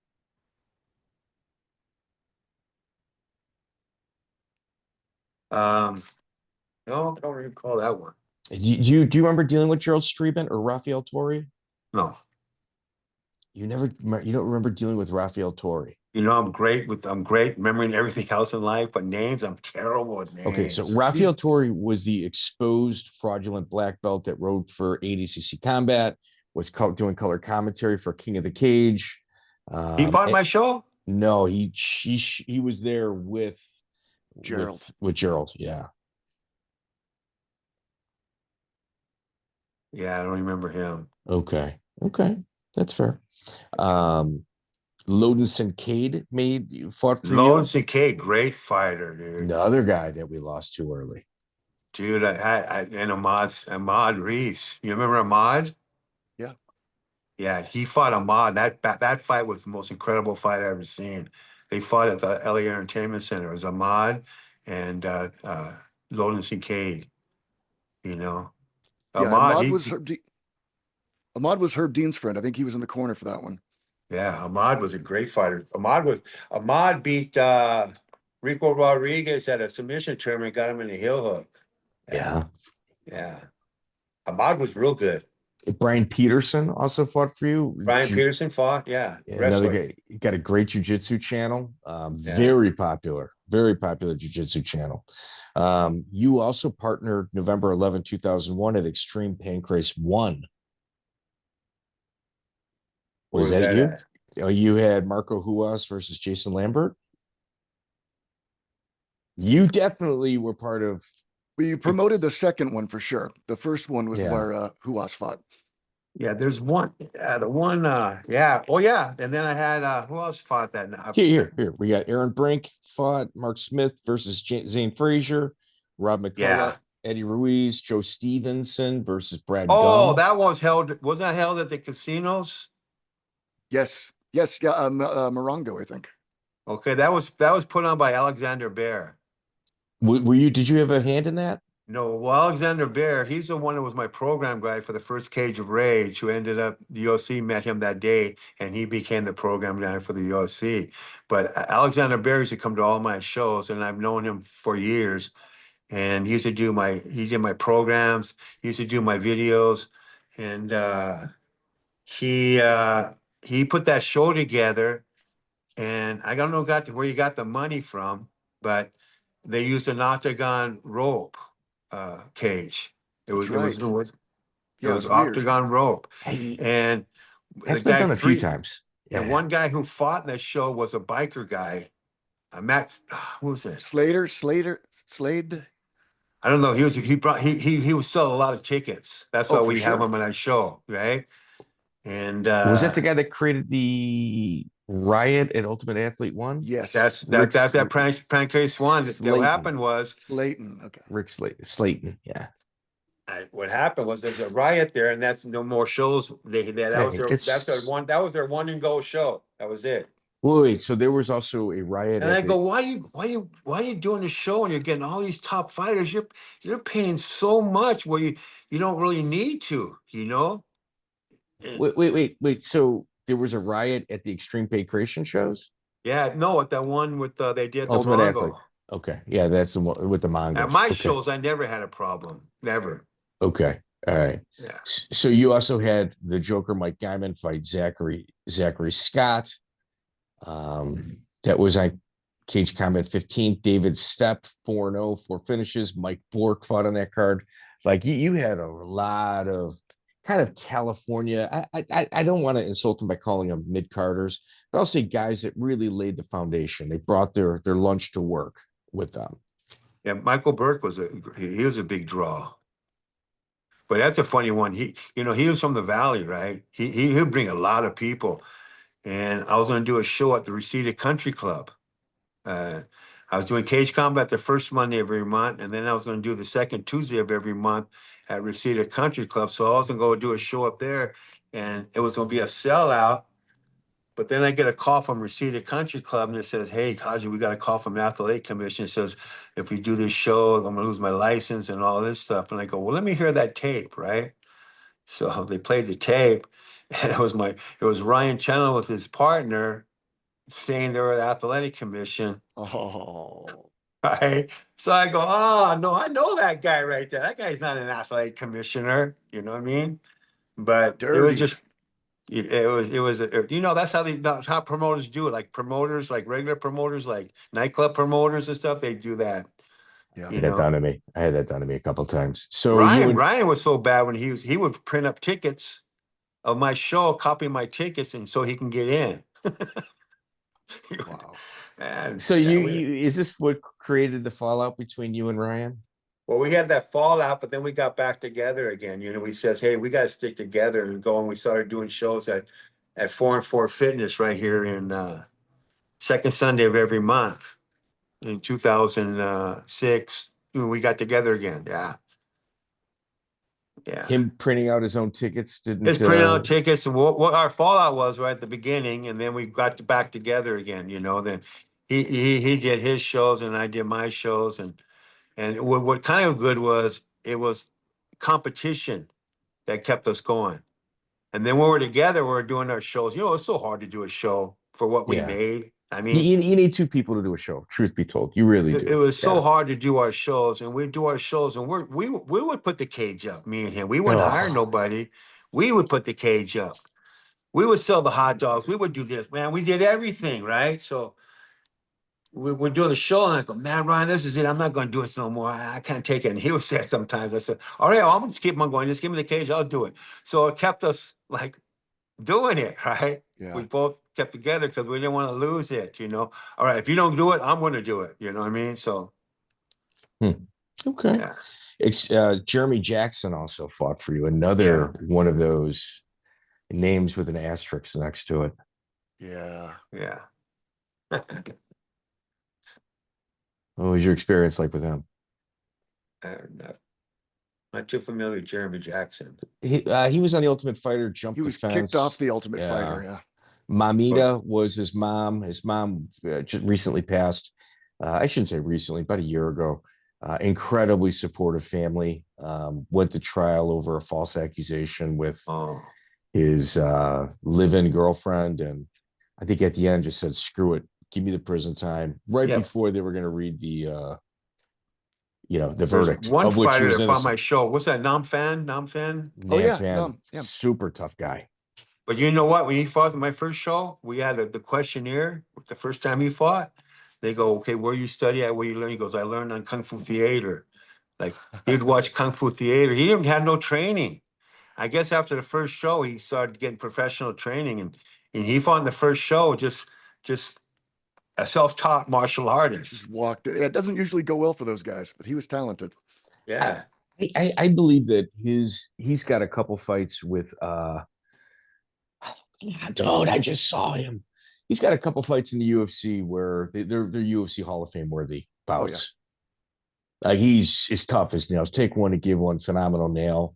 No, I don't recall that one. Do you remember dealing with Gerald Strebent or Rafiel Torre? No. You don't remember dealing with Rafiel Torre. You know, I'm great remembering everything else in life, but names, I'm terrible with names. Okay, so Rafiel Torre was the exposed fraudulent black belt that rode for ADCC Combat, was doing color commentary for King of the Cage. He fought my show? No, he was there with Gerald. With Gerald, yeah. Yeah, I don't remember him. Okay, that's fair. Lodune Sincaid fought for Lodune you. Sincaid, great fighter, dude. The other guy that we lost too early. Dude, and Ahmad Reese. You remember Ahmad? Yeah. Yeah, he fought Ahmad. That fight was the most incredible fight I've ever seen. They fought at the LA Entertainment Center. It was Ahmad and Lodune Sincaid. You know, Yeah, Ahmad. Ahmad was Herb Dean's friend. I think he was in the corner for that one. Yeah, Ahmad was a great fighter. Ahmad beat Rico Rodriguez at a submission tournament, got him in a heel hook. Yeah. Yeah. Ahmad was real good. Brian Peterson also fought for you. Brian Peterson fought, yeah. Another guy. He got a great jiu-jitsu channel. Very popular jiu-jitsu channel. You also partnered November 11, 2001 at Extreme Pancrase 1. Was that you? Oh, you had Marco Huas versus Jason Lambert. You definitely were part of. We promoted the second one for sure. The first one was where Huas fought. Yeah, there's one. Yeah. Oh, yeah. And then I had who else fought that night? Here. We got Aaron Brink fought Mark Smith versus Zane Frazier, Rob McCullough, Eddie Ruiz, Joe Stevenson versus Brad. Oh, that was held. Wasn't that held at the casinos? Yes. Yeah. Morongo, I think. Okay, that was put on by Alexander Bear. Did you have a hand in that? No, well, Alexander Bear, he's the one that was my program guy for the first Cage of Rage, who ended up, the UFC met him that day, and he became the program guy for the UFC. But Alexander Bear used to come to all my shows, and I've known him for years. And he did my programs, he used to do my videos, and he put that show together, and I don't know where he got the money from, but they used an octagon rope cage. It was octagon rope. And that's been done a few times. Yeah. And one guy who fought in that show was a biker guy. Matt, who was it? Slade. I don't know. He was selling a lot of tickets. That's why we have him on that show, right? And was that the guy that created the riot at Ultimate Athlete 1? Yes. That's that Pancrase 1. What happened was Slayton. Okay. Rick Slayton. Yeah. What happened was there's a riot there, and that's no more shows. That was their one and go show. That was it. Wait, so there was also a riot. And I go, why are you doing the show and you're getting all these top fighters? You're paying so much where you don't really need to, you know? Wait. So there was a riot at the Extreme Pancration shows? Yeah, no, at that one with they did Ultimate the Athlete. Okay, yeah, that's the one with the Mongols. At my shows, I never had a problem, never. Okay, all right. Yeah. So you also had the Joker Mike Guyman fight Zachary Scott. That was on Cage Combat 15. David Stepp 4-0, 4 finishes. Mike Bork fought on that card. Like you had a lot of kind of California. I don't want to insult them by calling them mid-carders, but I'll say guys that really laid the foundation. They brought their lunch to work with them. Yeah, Michael Burke was a big draw. But that's a funny one. He was from the Valley, right? He'll bring a lot of people. And I was going to do a show at the Reseda Country Club. I was doing Cage Combat the first Monday of every month, and then I was going to do the second Tuesday of every month at Reseda Country Club. So I was going to go do a show up there, and it was going to be a sellout. But then I get a call from Reseda Country Club, and it says, "Hey, Kazja, we got a call from the Athletic Commission. It says, if we do this show, I'm going to lose my license and all this stuff." And I go, "Well, let me hear that tape," right? So they played the tape, and it was Ryan Chenoweth with his partner saying they were the Athletic Commission. Oh. Right. So I go, "Oh, no, I know that guy right there. That guy's not an athletic commissioner." You know what I mean? But Dirty. it was just, that's how promoters do it. Like promoters, like regular promoters, like nightclub promoters and stuff, they do that. Yeah. I had that done to me a couple of times. So Ryan was so bad when he would print up tickets of my show, copy my tickets, and so he can get in. Wow. And so is this what created the fallout between you and Ryan? Well, we had that fallout, but then we got back together again. He says, "Hey, we got to stick together and go." And we started doing shows at at 4 and 4 Fitness right here in second Sunday of every month in 2006. We got together again. Yeah. Yeah. Him printing out his own tickets didn't. His printing out tickets. And what our fallout was right at the beginning, and then we got back together again. Then he did his shows and I did my shows, and what kind of good was it was competition that kept us going. And then when we're together, we're doing our shows. It's so hard to do a show for what we made. I mean, you need two people to do a show. Truth be told, you really do. It was so hard to do our shows, and we'd do our shows, and we would put the cage up, me and him. We wouldn't hire nobody. We would put the cage up. We would sell the hot dogs. We would do this, man. We did everything, right? So we're doing the show, and I go, man, Ryan, this is it. I'm not going to do this no more. I can't take it. And he would say sometimes, I said, all right, I'm going to just keep on going. Just give me the cage. I'll do it. So it kept us like doing it, right? Yeah. We both kept together because we didn't want to lose it, All right, if you don't do it, I'm going to do it. You know what I mean? So. Okay. Yeah. It's Jeremy Jackson also fought for you. Another one of those names with an asterisk next to it. Yeah. Yeah. What was your experience like with him? Not too familiar with Jeremy Jackson. He was on the Ultimate Fighter, jumped He the was fence. kicked off the Ultimate Fighter, yeah. Mamita was his mom. His mom just recently passed. I shouldn't say recently, about a year ago. Incredibly supportive family. Went to trial over a false accusation with his live-in girlfriend. And I think at the end just said, screw it. Give me the prison time. Before they were going to read the verdict. One of which fighter he was that fought innocent. my show. What's that? Nam Fan? Oh, yeah. Fan. Super tough guy. But you know what? When he fought in my first show, we had the questionnaire. The first time he fought, they go, okay, where you study at, where you learn? He goes, I learned on Kung Fu Theater. Like, he'd watch Kung Fu Theater. He didn't have no training. I guess after the first show, he started getting professional training. And he fought in the first show, just a self-taught martial artist. Just walked. It doesn't usually go well for those guys, but he was talented. Yeah. I believe that he's got a couple fights with dude, I just saw him. He's got a couple fights in the UFC where they're UFC Hall of Fame worthy bouts. Oh, yeah. He's as tough as nails. Take one to give one. Phenomenal nail.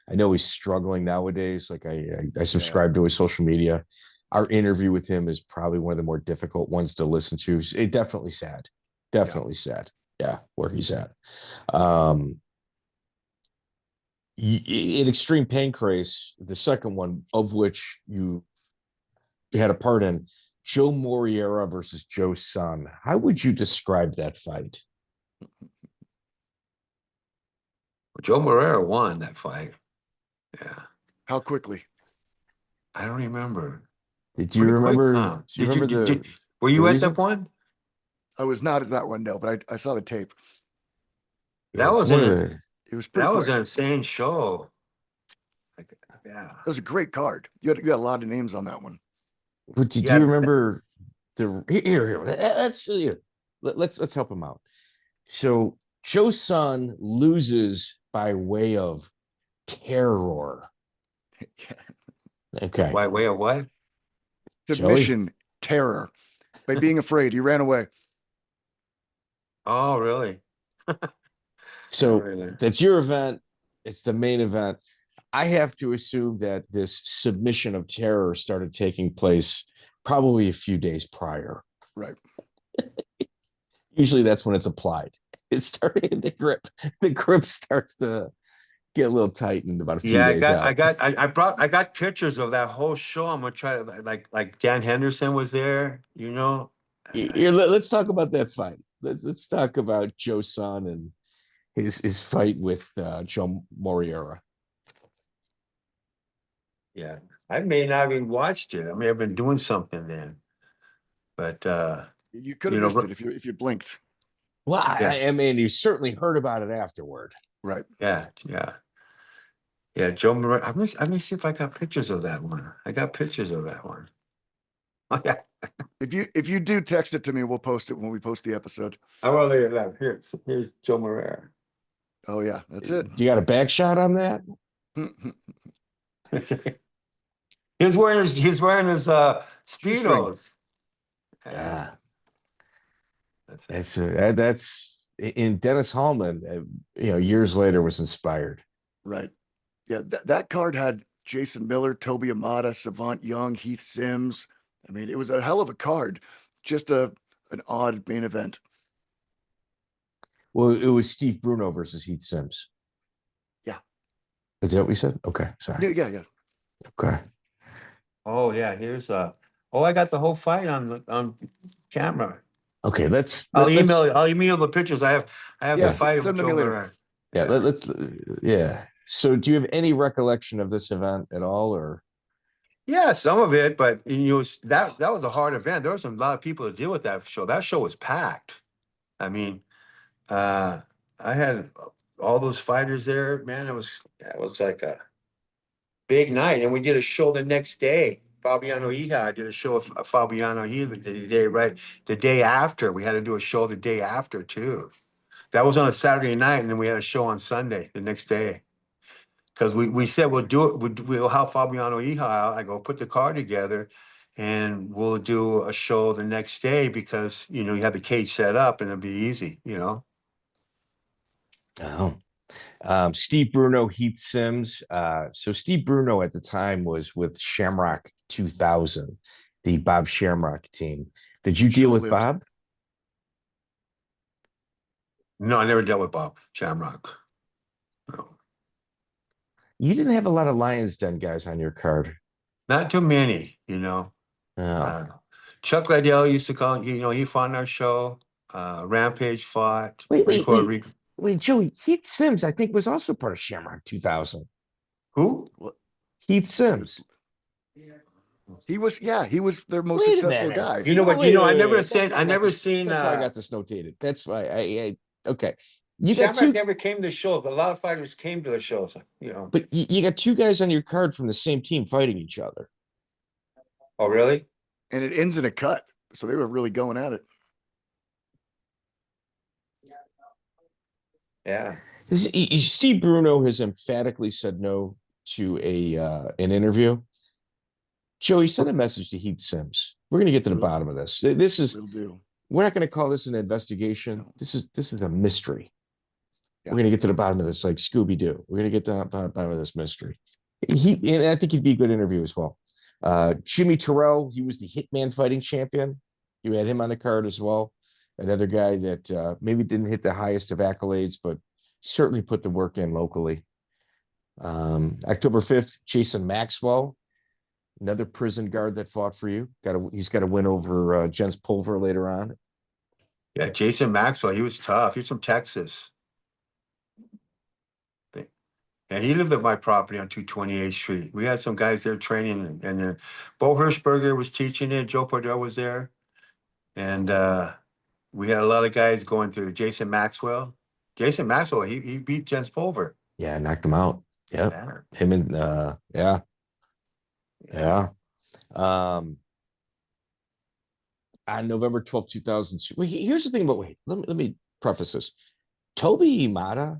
I know he's struggling nowadays. Like I subscribe to his social media. Our interview with him is probably one of the more difficult ones to listen to. It definitely sad. Sad. Yeah, where he's at. In Extreme Pancrase, the second one of which you had a part in, Joe Moriera versus Joe Son. How would you describe that fight? Joe Moriera won that fight. Yeah. How quickly? I don't remember. Did you remember? Were you at that one? I was not at that one, no, but I saw the tape. It was pretty quick. Was an insane show. Yeah. It was a great card. You got a lot of names on that one. But did you remember let's help him out. So Joe Son loses by way of terror. Okay. By way of what? Submission, terror. By being afraid. He ran away. Oh, really? So that's your event. It's the main event. I have to assume that this submission of terror started taking place probably a few days prior. Right. Usually that's when it's applied. It's starting the grip. The grip starts to get a little tightened about a few days out. I got pictures of that whole show. I'm gonna try to like Dan Henderson was there, Let's talk about that fight. Let's talk about Joe Son and his fight with Joe Moriera. Yeah, I may not even watched it. I may have been doing something then, but you could have missed it if you blinked. Well, I mean, you certainly heard about it afterward, right? Yeah. Joe Moriera. Let me see if I got pictures of that one. I got pictures of that one. Oh, yeah. If you do text it to me, we'll post it when we post the episode. I will leave it up. Here's Joe Moriera. Oh yeah, that's it. Do you got a back shot on that? He's wearing his Shoestring. Speedos. Yeah, That's that's in Dennis Hallman. Years later was inspired. Right. Yeah, that card had Jason Miller, Toby Imada, Savant Young, Heath Sims. I mean, it was a hell of a card. Just an odd main event. Well, it was Steve Bruno versus Heath Sims. Yeah. Is that what we said? Okay, sorry. Yeah. Okay. Oh yeah, here's I got the whole fight on camera. Okay, let's I'll email the pictures. I have Yeah, the fight send with them to Joe me later. Pardo. yeah, let's yeah. So do you have any recollection of this event at all, or Yeah, some of it, but that was a hard event. There was a lot of people to deal with that show. That show was packed. I mean, I had all those fighters there, man. It was like a big night, and we did a show the next day. Fabiano Iha did a show with Fabiano Iha the day after. We had to do a show the day after too. That was on a Saturday night, and then we had a show on Sunday the next day. Because we said we'll do it. We'll help Fabiano Iha out. I go put the card together, and we'll do a show the next day because you have the cage set up and it'll be easy. oh? Steve Bruno, Heath Sims. So Steve Bruno at the time was with Shamrock 2000, the Bob Shamrock team. Did you deal with Bob? No, I never dealt with Bob Shamrock. No, You didn't have a lot of Lions Den guys on your card. not too many. Oh. Chuck Liddell used to call. He fought on our show. Rampage fought. Wait, Joey, Heath Sims, I think, was also part of Shamrock 2000. Who? Heath Sims. He was their most successful guy. I never seen. That's why I got this notated. That's why I okay. Shamrock never came to shows, but a lot of fighters came to the shows. But you got two guys on your card from the same team fighting each other. Oh, really? And it ends in a cut, so they were really going at it. Yeah. Steve Bruno has emphatically said no to an interview. Joey, send a message to Heath Sims. We're going to get to the bottom of this. We're not going to call this an investigation. No. This is a mystery. Yeah. We're going to get to the bottom of this, like Scooby-Doo. We're going to get to the bottom of this mystery. And I think he'd be a good interview as well. Jimmy Terrell, he was the Hitman fighting champion. You had him on the card as well. Another guy that maybe didn't hit the highest of accolades, but certainly put the work in locally. October 5th, Jason Maxwell, another prison guard that fought for you. He's got a win over Jens Pulver later on. Yeah, Jason Maxwell, he was tough. He was from Texas. And he lived at my property on 228th Street. We had some guys there training, and Beau Hershberger was teaching it. Joe Pardo was there. And we had a lot of guys going through. Jason Maxwell, he beat Jens Pulver. Yeah, knocked him out. Yep. Yeah. Him and yeah. On November 12th, 2002. Here's the thing about let me preface this. Toby Imada,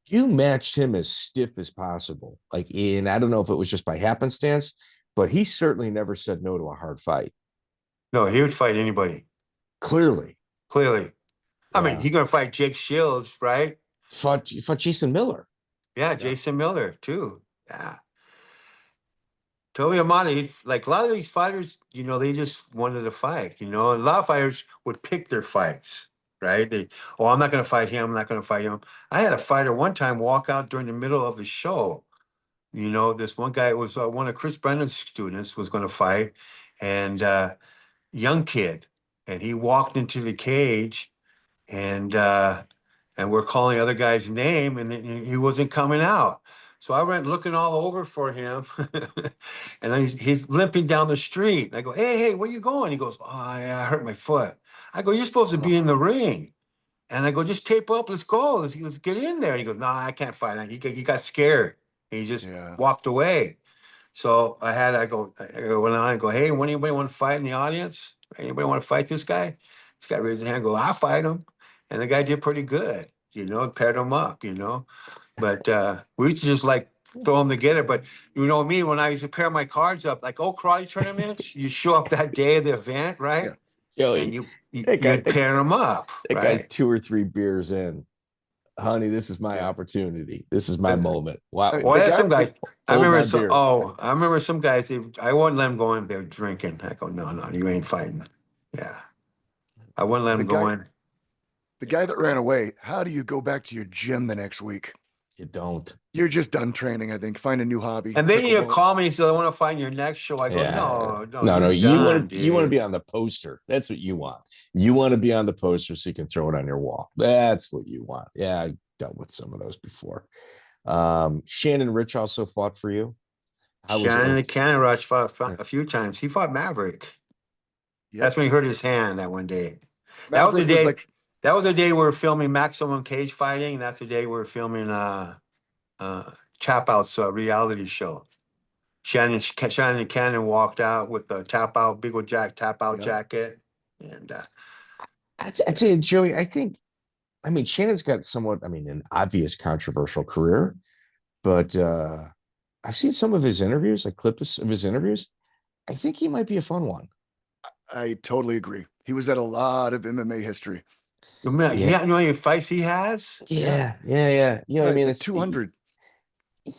you matched him as stiff as possible. And I don't know if it was just by happenstance, but he certainly never said no to a hard fight. No, he would fight anybody. Clearly. I mean, he's gonna fight Jake Shields, right? Fought Jason Miller. Yeah, Jason Miller too. Yeah. Toby Imada, like a lot of these fighters, they just wanted to fight. A lot of fighters would pick their fights, right? I'm not gonna fight him. I'm not gonna fight him. I had a fighter one time walk out during the middle of the show. This one guy was one of Chris Brennan's students was gonna fight, and young kid, and he walked into the cage, and we're calling the other guy's name, and he wasn't coming out. So I went looking all over for him, and he's limping down the street. I go, hey, where you going? He goes, I hurt my foot. I go, you're supposed to be in the ring. And I go, just tape up, let's go, let's get in there. And he goes, no, I can't fight. He got scared. He just walked away. So I go, hey, anybody want to fight in the audience? Anybody want to fight this guy? This guy raised his hand and go, I'll fight him. And the guy did pretty good, paired him up, But we used to just throw them together. But you know me, when I used to pair my cards up, like karate tournaments, you show up that day of the event, right? Yeah. And Yo, you'd pair them up, that guy's right? 2 or 3 beers in. Honey, this is my opportunity. This is my moment. Wow. I mean, Well, the that's guy, some guys. I Hold remember my some. beer. Oh, I remember some guys. I wouldn't let them go in if they were drinking. I go, no, you ain't fighting. Yeah, I wouldn't let the them go guy, in. the guy that ran away. How do you go back to your gym the next week? You don't. You're just done training. I think. Find a new hobby. And then you Pickleball. call me and say, I want to fight in your next show. I go, Yeah. no, No. you're done, You want to dude. be on the poster. That's what you want. You want to be on the poster so you can throw it on your wall. That's what you want. Yeah, I dealt with some of those before. Shannon Ritch also fought for you. How was it? Shannon Cannon Rush fought a few times. He fought Maverick. Yep. That's when he hurt his hand that one day. Maverick That was the day. like, That was the day we were filming Maxwell and Cage fighting, and that's the day we were filming Tapout's reality show. Shannon Cannon walked out with the Tapout, Big old Tapout jacket, and I'd say, Joey, I mean, Shannon's got somewhat, an obvious controversial career, but I've seen some of his interviews, like clips of his interviews. I think he might be a fun one. I totally agree. He was at a lot of MMA history. you know how many fights he has? Yeah. You know what I mean? Like It's 200.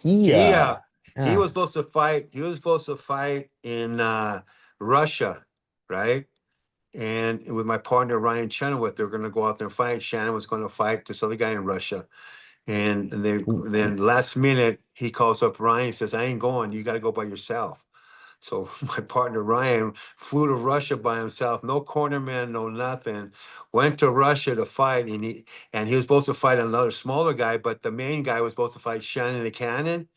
He was supposed to fight. He was supposed to fight in Russia, right? And with my partner Ryan Chenoweth, they were going to go out there and fight. Shannon was going to fight this other guy in Russia, and then last minute he calls up Ryan and says, "I ain't going. You got to go by yourself." So my partner Ryan flew to Russia by himself, no cornerman, no nothing. Went to Russia to fight, and he was supposed to fight another smaller guy, but the main guy was supposed to fight Shannon the Cannon.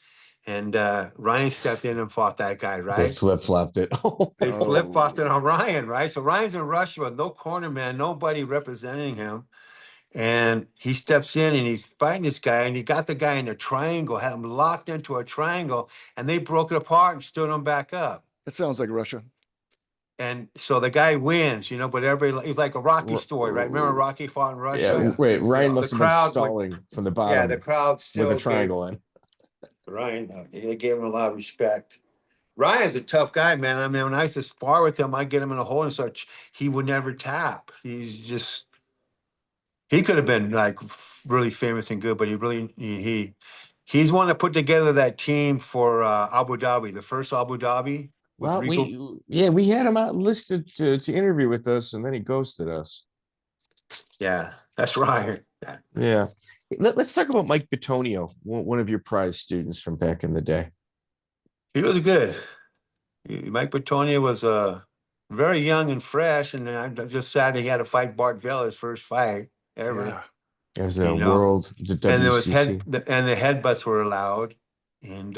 And Ryan stepped in and fought that guy, They right? flip-flopped it. They flip-flopped it on Ryan, right? So Ryan's in Russia with no cornerman, nobody representing him. And he steps in and he's fighting this guy, and he got the guy in a triangle, had him locked into a triangle, and they broke it apart and stood him back up. That sounds like Russia. And so the guy wins, but everybody, it's like a Rocky story, right? Remember Rocky fought in Russia? Yeah, right. Ryan must have been crowd stalling from the bottom. Yeah, the crowd still with a triangle in. Ryan, they gave him a lot of respect. Ryan's a tough guy, man. I mean, when I used to spar with him, I get him in a hole and such. He would never tap. He could have been like really famous and good, but he's one that put together that team for Abu Dhabi, the first Abu Dhabi. Well, we had him out listed to interview with us, and then he ghosted us. Yeah, that's Ryan. Yeah. Let's talk about Mike Bitonio, one of your prize students from back in the day. He was good. Mike Bitonio was very young and fresh, and I'm just sad he had to fight Bart Vela, his first fight ever. Yeah. It was a world, the WCC. And there was and the headbutts were allowed. And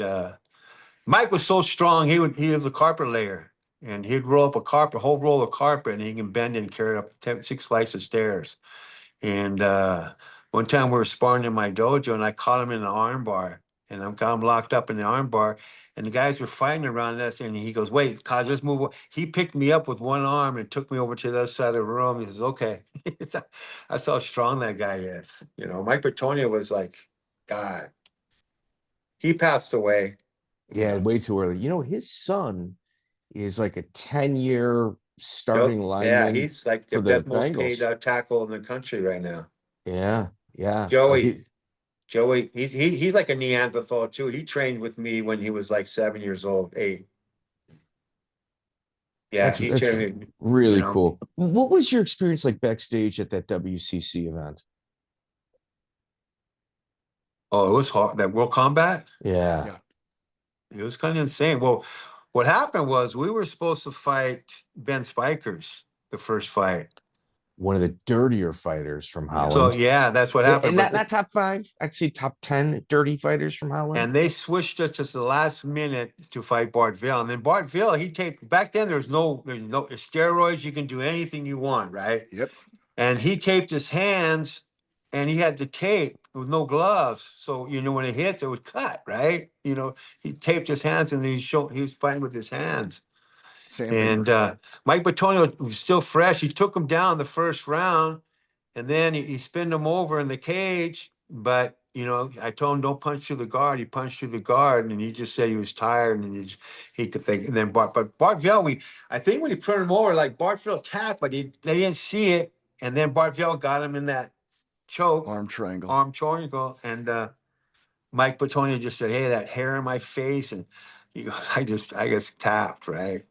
Mike was so strong, he was a carpet layer, and he'd roll up a whole roll of carpet, and he can bend it and carry it up 6 flights of stairs. And one time we were sparring in my dojo, and I caught him in the arm bar, and I'm locked up in the arm bar, and the guys were fighting around us, and he goes, "Wait, Kaz, let's move." He picked me up with one arm and took me over to the other side of the room. He says, "Okay." That's how strong that guy is. Mike Bitonio was like, God. He passed away. Yeah, way too early. His son is like a 10-year starting lineman. Yeah, he's like the best, most paid tackle in the country right now. Yeah. Joey, he's like a Neanderthal too. He trained with me when he was like 7 years old, 8. Yeah, that's really cool. What was your experience like backstage at that WCC event? Oh, it was hard. That World Combat? Yeah. It was kind of insane. Well, what happened was we were supposed to fight Ben Spikers, the first fight. One of the dirtier fighters from Holland. So, yeah, that's what happened. And not top 5, actually top 10 dirty fighters from Holland. And they switched it just the last minute to fight Bart Vale. And then Bart Vale, back then there's no steroids. You can do anything you want, right? Yep. And he taped his hands, and he had the tape with no gloves. So, when it hits, it would cut, right? He taped his hands, and he was fighting with his hands. And Mike Bitonio was still fresh. He took him down the first round, and then he spinned him over in the cage. But I told him don't punch through the guard. He punched through the guard, and he just said he was tired, and he could think. And then Bartville, I think when he put him over, like Bartville tapped, but they didn't see it, and then Bartville got him in that choke, Arm triangle. and Mike Bitonio just said, "Hey, that hair in my face," and he goes, I just tapped, right?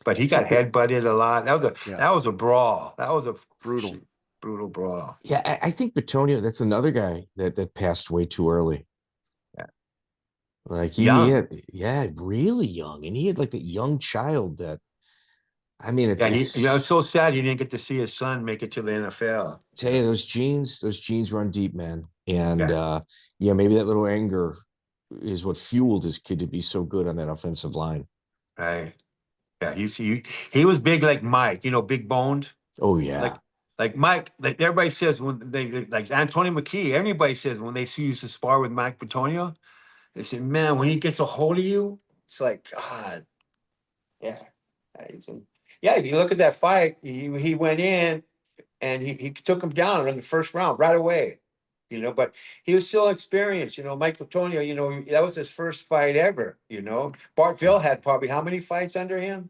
But he got headbutted a lot. That was a brawl. That was a Brutal. brutal brawl. Yeah, I think Bitonio, that's another guy that passed way too early. Yeah. Like he Young. had really young, and he had like that young child that, I mean, it's was so sad he didn't get to see his son make it to the NFL. Tell you, those genes run deep, man. And maybe that little anger is what fueled his kid to be so good on that offensive line. Right. Yeah, he was big like Mike, big boned. Oh yeah. Like Mike, like everybody says when they like Antonio McKee, everybody says when they see you to spar with Mike Bitonio, they say, man, when he gets a hold of you, it's like, God. Yeah. Yeah, if you look at that fight, he went in and he took him down in the first round right away. But he was still experienced. Mike Bitonio, that was his first fight ever. Bartville had probably how many fights under him?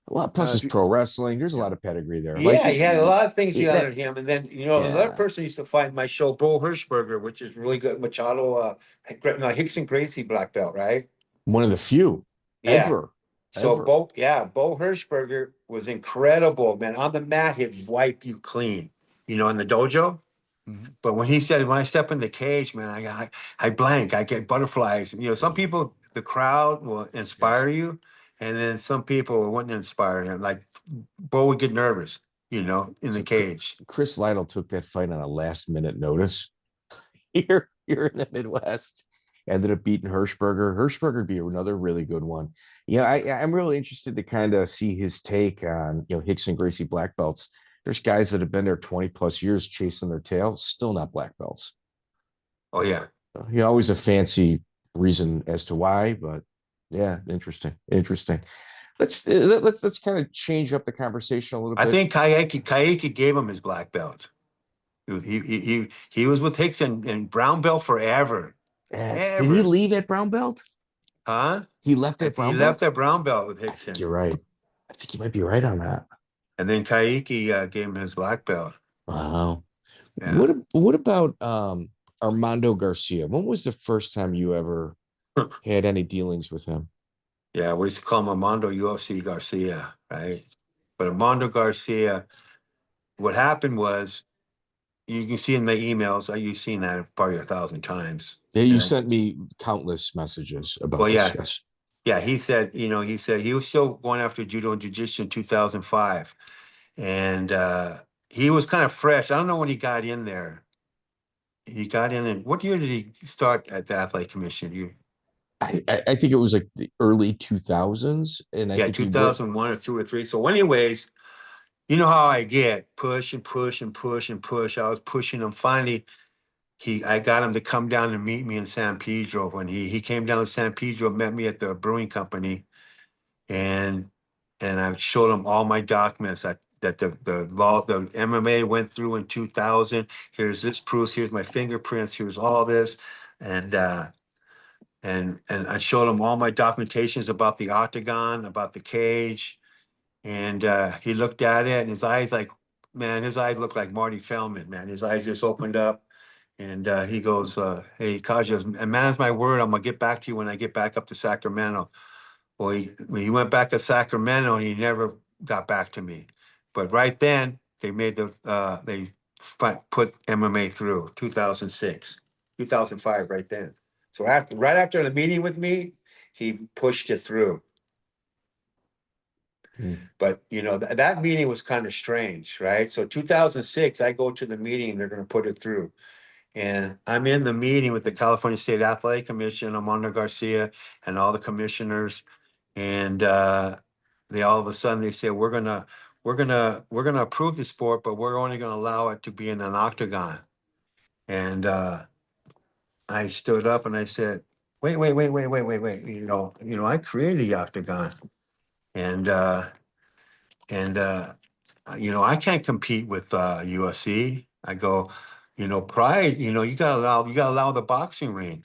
Well, plus his pro wrestling. There's a lot of pedigree there. Yeah, he had a lot of things under him. And then, another person used to fight in my show, Beau Hershberger, which is really good. Machado, Hickson Gracie black belt, right? One of the few ever. So Beau Hershberger was incredible, man. On the mat, he'd wipe you clean, in the dojo. Mm-hmm. But when I step in the cage, man, I blank. I get butterflies. Some people, the crowd will inspire you, and then some people wouldn't inspire him. Like Beau would get nervous, in the cage. Chris Lytle took that fight on a last-minute notice here in the Midwest. Ended up beating Hershberger. Hershberger would be another really good one. I'm really interested to kind of see his take on, Hickson Gracie black belts. There's guys that have been there 20 plus years chasing their tail, still not black belts. Oh yeah. Always a fancy reason as to why, but yeah, interesting. Let's kind of change up the conversation a little bit. I think Kayeki gave him his black belt. He was with Hickson in brown belt forever. Did he leave at brown belt? Huh? He left at brown belt? He left at brown belt with Hickson. You're right. I think you might be right on that. And then Kayeki gave him his black belt. Wow. Yeah. What about Armando Garcia? When was the first time you ever had any dealings with him? Yeah, we used to call him Armando UFC Garcia, right? But Armando Garcia, what happened was, you can see in my emails, you've seen that probably 1,000 times. Yeah, you sent me countless messages about this. Yeah. Yes. Yeah, he said he was still going after judo and jiu-jitsu in 2005. And he was kind of fresh. I don't know when he got in there. He got in what year did he start at the Athletic Commission? I think it was like the early 2000s. And I think 2001 or 2 or 3. So anyways, you know how I get push and push and push and push. I was pushing him. Finally, I got him to come down and meet me in San Pedro. When he came down to San Pedro, met me at the brewing company, and I showed him all my documents that the MMA went through in 2000. Here's this proof. Here's my fingerprints. Here's all this, and I showed him all my documentations about the octagon, about the cage. And he looked at it, and his eyes looked like Marty Feldman, man. His eyes just opened up, and he goes, "Hey, Kazja, and man, is my word, I'm gonna get back to you when I get back up to Sacramento." Well, he went back to Sacramento, and he never got back to me. But right then, they put MMA through 2006, 2005, right then. So right after the meeting with me, he pushed it through. But that meeting was kind of strange, right? So 2006, I go to the meeting and they're going to put it through, and I'm in the meeting with the California State Athletic Commission, Armando Garcia, and all the commissioners, and they all of a sudden they say we're gonna approve the sport, but we're only going to allow it to be in an octagon. And I stood up and I said, wait, I created the octagon, and I can't compete with UFC. I go, Pride, you gotta allow the boxing ring.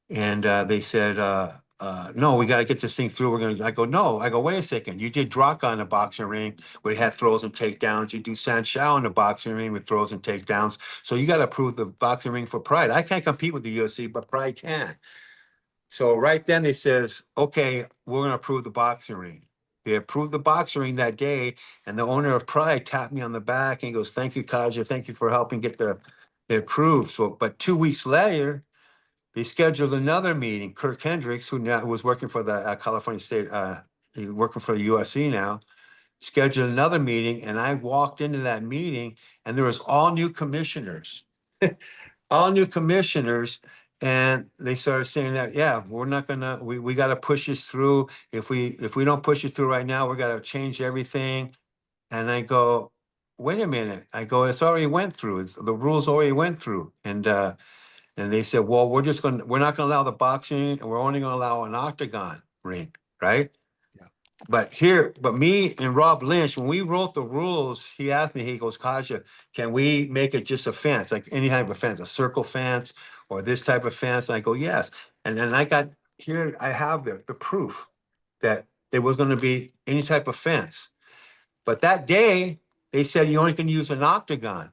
And they said, no, we got to get this thing through. I go, no. I go, wait a second. You did Draka in the boxing ring where he had throws and takedowns. You do Sanshao in the boxing ring with throws and takedowns. So you got to approve the boxing ring for Pride. I can't compete with the UFC, but Pride can. So right then they says, okay, we're going to approve the boxing ring. They approved the boxing ring that day, and the owner of Pride tapped me on the back and he goes, thank you, Kazja. Thank you for helping get the approved. So, but 2 weeks later, they scheduled another meeting. Kirk Hendricks, who was working for the California State, he's working for the UFC now, scheduled another meeting, and I walked into that meeting, and there was all new commissioners, all new commissioners, and they started saying that, yeah, we're not gonna, we got to push this through. If we don't push it through right now, we're gonna change everything. And I go, wait a minute. I go, it's already went through. The rules already went through, and they said, well, we're not gonna allow the boxing, and we're only gonna allow an octagon ring, right? Yeah. But me and Rob Lynch, when we wrote the rules, he asked me, he goes, Kazja, can we make it just a fence, like any type of fence, a circle fence or this type of fence? And I go, yes. And then I have the proof that there was gonna be any type of fence. But that day, they said you only can use an octagon.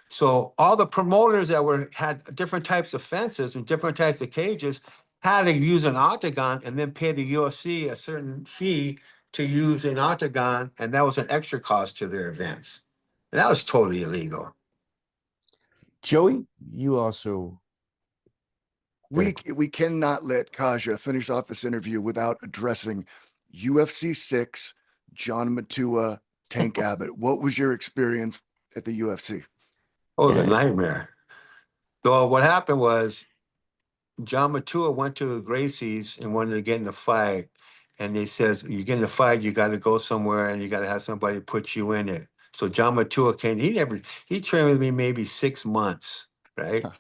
So all the promoters that had different types of fences and different types of cages had to use an octagon and then pay the UFC a certain fee to use an octagon, and that was an extra cost to their events. And that was totally illegal. Joey, you also. We cannot let Kazja finish off this interview without addressing UFC 6, John Matua, Tank Abbott. What was your experience at the UFC? Oh, the nightmare. So what happened was John Matua went to the Gracie's and wanted to get in a fight. And they says, you get in a fight, you got to go somewhere and you got to have somebody put you in it. So John Matua came, he trained with me maybe 6 months, right? Huh.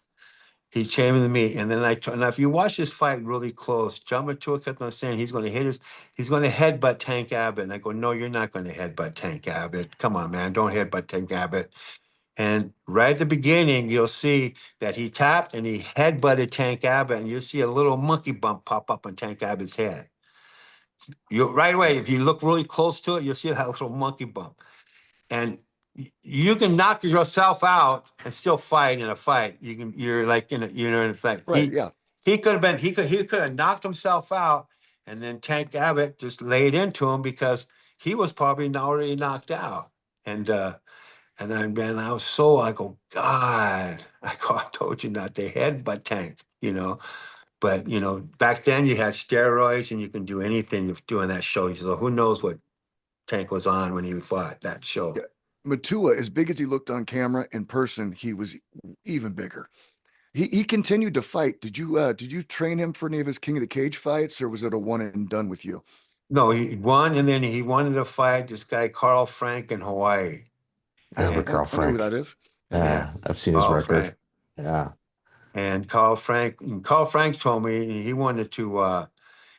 He trained with me. And then now if you watch this fight really close, John Matua kept on saying he's going to headbutt Tank Abbott. And I go, no, you're not going to headbutt Tank Abbott. Come on, man, don't headbutt Tank Abbott. And right at the beginning, you'll see that he tapped and he headbutted Tank Abbott, and you'll see a little monkey bump pop up on Tank Abbott's head. Right away, if you look really close to it, you'll see that little monkey bump. And you can knock yourself out and still fight in a fight. You're like in a fight. Right, yeah. He could have knocked himself out, and then Tank Abbott just laid into him because he was probably already knocked out. And I go, God, I told you not to headbutt Tank, But, back then you had steroids and you can do anything doing that show. So who knows what Tank was on when he fought that show. Yeah. Matua, as big as he looked on camera, in person, he was even bigger. He continued to fight. Did you train him for any of his King of the Cage fights, or was it a one and done with you? No, he won, and then he wanted to fight this guy, Carl Frank, in Hawaii. I remember Carl I know who Frank. that is. Yeah, I've seen his record. Frank. Yeah. And Carl Frank told me he wanted to,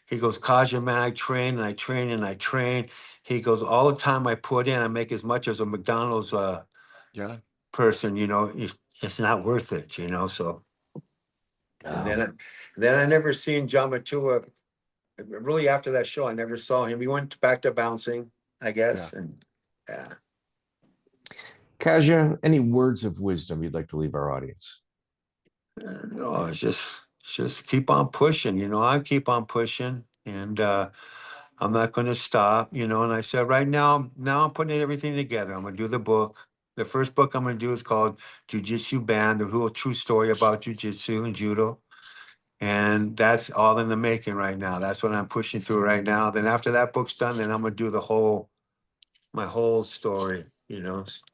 he goes, Kazja, man, I train and I train and I train. He goes, all the time I put in, I make as much as a McDonald's person, it's not worth it, so. And then I never seen John Matua. Really, after that show, I never saw him. He went back to bouncing, I guess. Yeah. Kazja, any words of wisdom you'd like to leave our audience? No, it's just keep on pushing. I keep on pushing, and I'm not going to stop. And I said, right now I'm putting everything together. I'm going to do the book. The first book I'm going to do is called Jiu-Jitsu Banned, the whole true story about jiu-jitsu and judo. And that's all in the making right now. That's what I'm pushing through right now. Then after that book's done, then I'm going to do my whole story,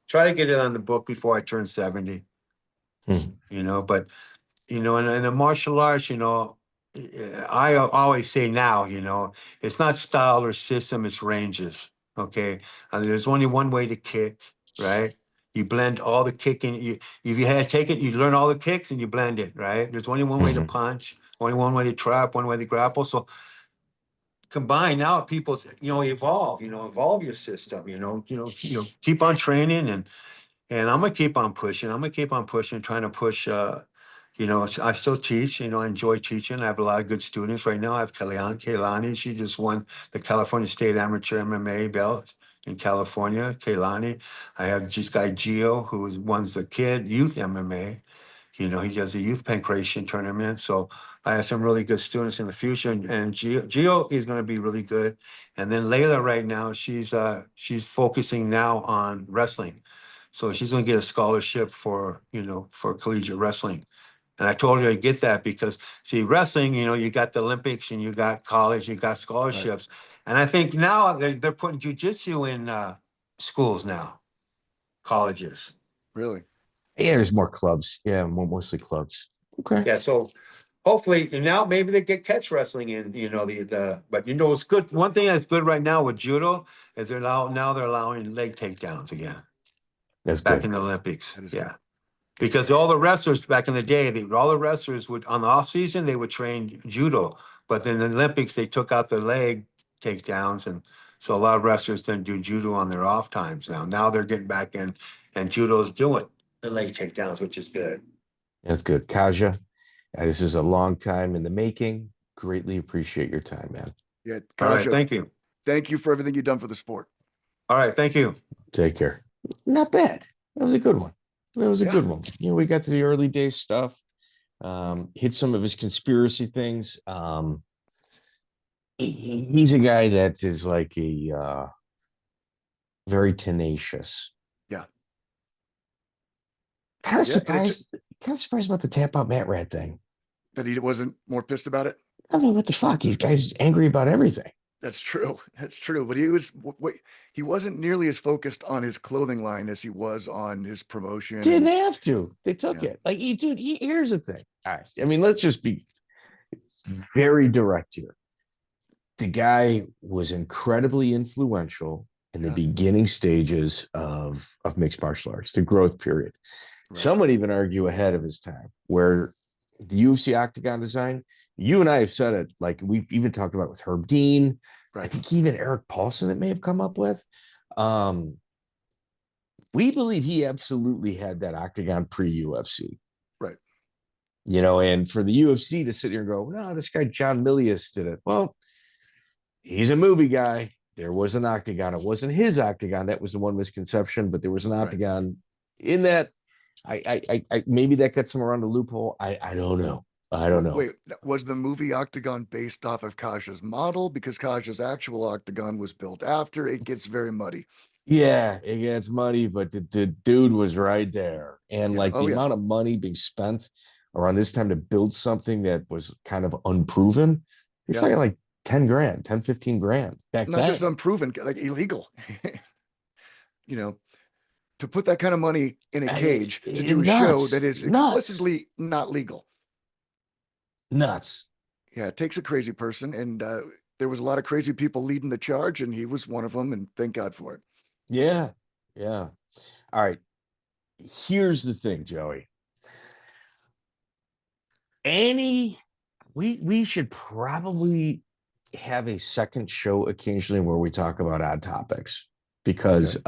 try to get it on the book before I turn 70, but, in the martial arts, I always say now, it's not style or system, it's ranges. Okay. There's only one way to kick, right? You blend all the kicking. If you had to take it, you learn all the kicks and you blend it, right? There's only one way to punch, only one way to trap, one way to grapple. So combine now people's, evolve your system, keep on training And I'm gonna keep on pushing. I'm gonna keep on pushing, trying to push. I still teach. I enjoy teaching. I have a lot of good students right now. I have Kaylani. She just won the California State Amateur MMA belt in California. Kaylani. I have this guy Gio, who runs the kid youth MMA. He does the youth Pancrase tournament. So I have some really good students in the future. And Gio is going to be really good. And then Layla right now, she's focusing now on wrestling. So she's going to get a scholarship for collegiate wrestling. And I told her to get that because, see, wrestling, you got the Olympics and you got college, you got scholarships. Right. And I think now they're putting jujitsu in schools now, colleges. Really? Yeah, there's more clubs. Yeah, mostly clubs. Okay. Yeah, so hopefully, and now maybe they get catch wrestling in, but it's good. One thing that's good right now with judo is they're allowing leg takedowns again. That's back good. in the Olympics. Yeah. Because all the wrestlers back in the day, all the wrestlers would, on the off season, they would train judo. But then in the Olympics, they took out the leg takedowns. And so a lot of wrestlers then do judo on their off times now. Now they're getting back in and judo's doing the leg takedowns, which is good. That's good. Kazja, this is a long time in the making. Greatly appreciate your time, man. Yeah. Kazja, all right. Thank you. Thank you for everything you've done for the sport. All right. Thank you. Take care. Not bad. That was a good one. Good one. We got to the early days stuff. Hit some of his conspiracy things. He's a guy that is like a very tenacious. Yeah. Kind of surprised about the Tapout MatRat thing. That he wasn't more pissed about it? I mean, what the fuck? These guys angry about everything. That's true. But he wasn't nearly as focused on his clothing line as he was on his promotion. Didn't have to. They took it. Like, here's the thing. All right. I mean, let's just be very direct here. The guy was incredibly influential in the beginning stages of mixed martial arts, the growth period. Right. Some would even argue ahead of his time, where the UFC octagon design, you and I have said it, like we've even talked about it with Herb Dean. Right. I think even Eric Paulson, it may have come up with. We believe he absolutely had that octagon pre-UFC. Right. And for the UFC to sit here and go, no, this guy John Milius did it. Well, he's a movie guy. There was an octagon. It wasn't his octagon. That was the one misconception, but there was an octagon in that. I maybe that gets him around the loophole. I don't know. Wait, was the movie Octagon based off of Kazja's model? Because Kazja's actual octagon was built after. It gets very muddy. Yeah, it gets muddy, but the dude was right there. And the amount of money being spent around this time to build something that was kind of unproven, you're talking like 10 grand, 10, 15 grand back then. Not just unproven, like illegal. To put that kind of money in a cage to do a show that is explicitly not legal. Nuts. Yeah, it takes a crazy person, and there was a lot of crazy people leading the charge, and he was one of them, and thank God for it. Yeah. All right. Here's the thing, Joey. We should probably have a second show occasionally where we talk about odd topics, because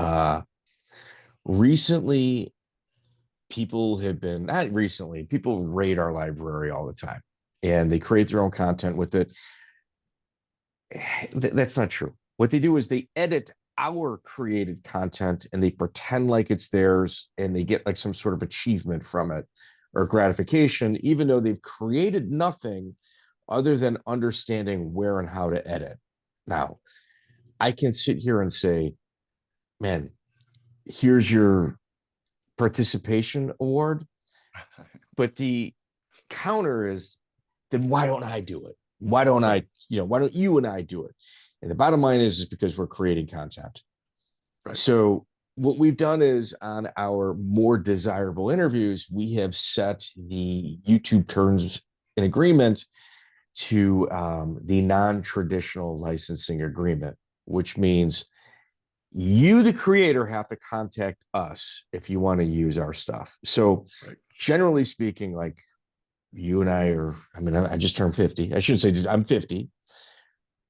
recently people raid our library all the time, and they create their own content with it. That's not true. What they do is they edit our created content and they pretend like it's theirs, and they get like some sort of achievement from it or gratification, even though they've created nothing other than understanding where and how to edit. Now, I can sit here and say, man, here's your participation award. But the counter is, then why don't I do it? Why don't you and I do it? And the bottom line is because we're creating content. Right. So what we've done is, on our more desirable interviews, we have set the YouTube terms in agreement to the non-traditional licensing agreement, which means you, the creator, have to contact us if you want to use our stuff. So generally speaking, like you and I just turned 50. I shouldn't say I'm 50,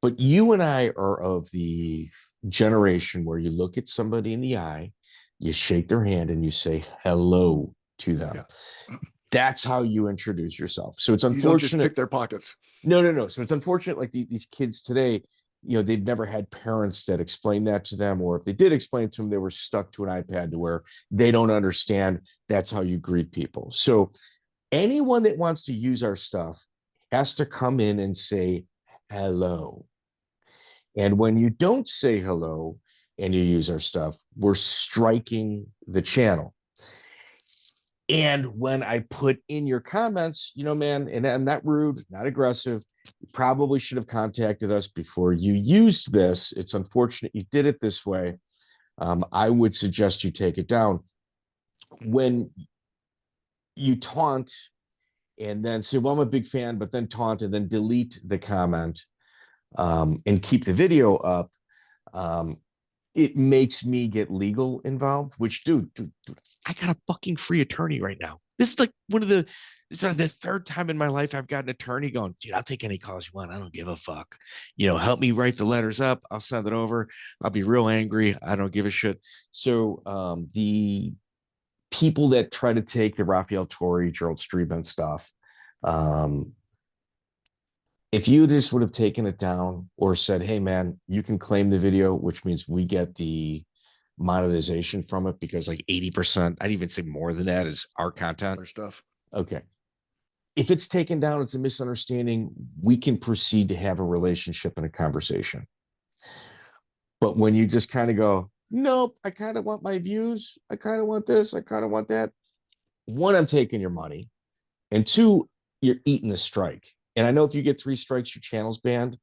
but you and I are of the generation where you look at somebody in the eye, You shake their hand and you say hello to them. Yeah. That's how you introduce yourself. So it's You don't just unfortunate. pick their pockets. No. So it's unfortunate, like these kids today, they've never had parents that explain that to them, or if they did explain it to them, they were stuck to an iPad to where they don't understand that's how you greet people. So anyone that wants to use our stuff has to come in and say hello. And when you don't say hello and you use our stuff, we're striking the channel. And when I put in your comments, man, and I'm not rude, not aggressive, you probably should have contacted us before you used this. It's unfortunate you did it this way. I would suggest you take it down. When you taunt and then say, well, I'm a big fan, but then taunt and then delete the comment and keep the video up, it makes me get legal involved, which, dude, I got a fucking free attorney right now. This is like the third time in my life I've got an attorney going, dude, I'll take any calls you want. I don't give a fuck. Help me write the letters up. I'll send it over. I'll be real angry. I don't give a shit. So the people that try to take the Rafiel Torre, Gerald Streetman stuff, if you just would have taken it down or said, hey, man, you can claim the video, which means we get the monetization from it, because like 80%, I'd even say more than that, is our content. Our stuff. Okay. If it's taken down, it's a misunderstanding. We can proceed to have a relationship and a conversation. But when you just kind of go, nope, I kind of want my views. I kind of want this. I kind of want that. One, I'm taking your money. And two, you're eating the strike. And I know if you get 3 strikes, your channel's banned.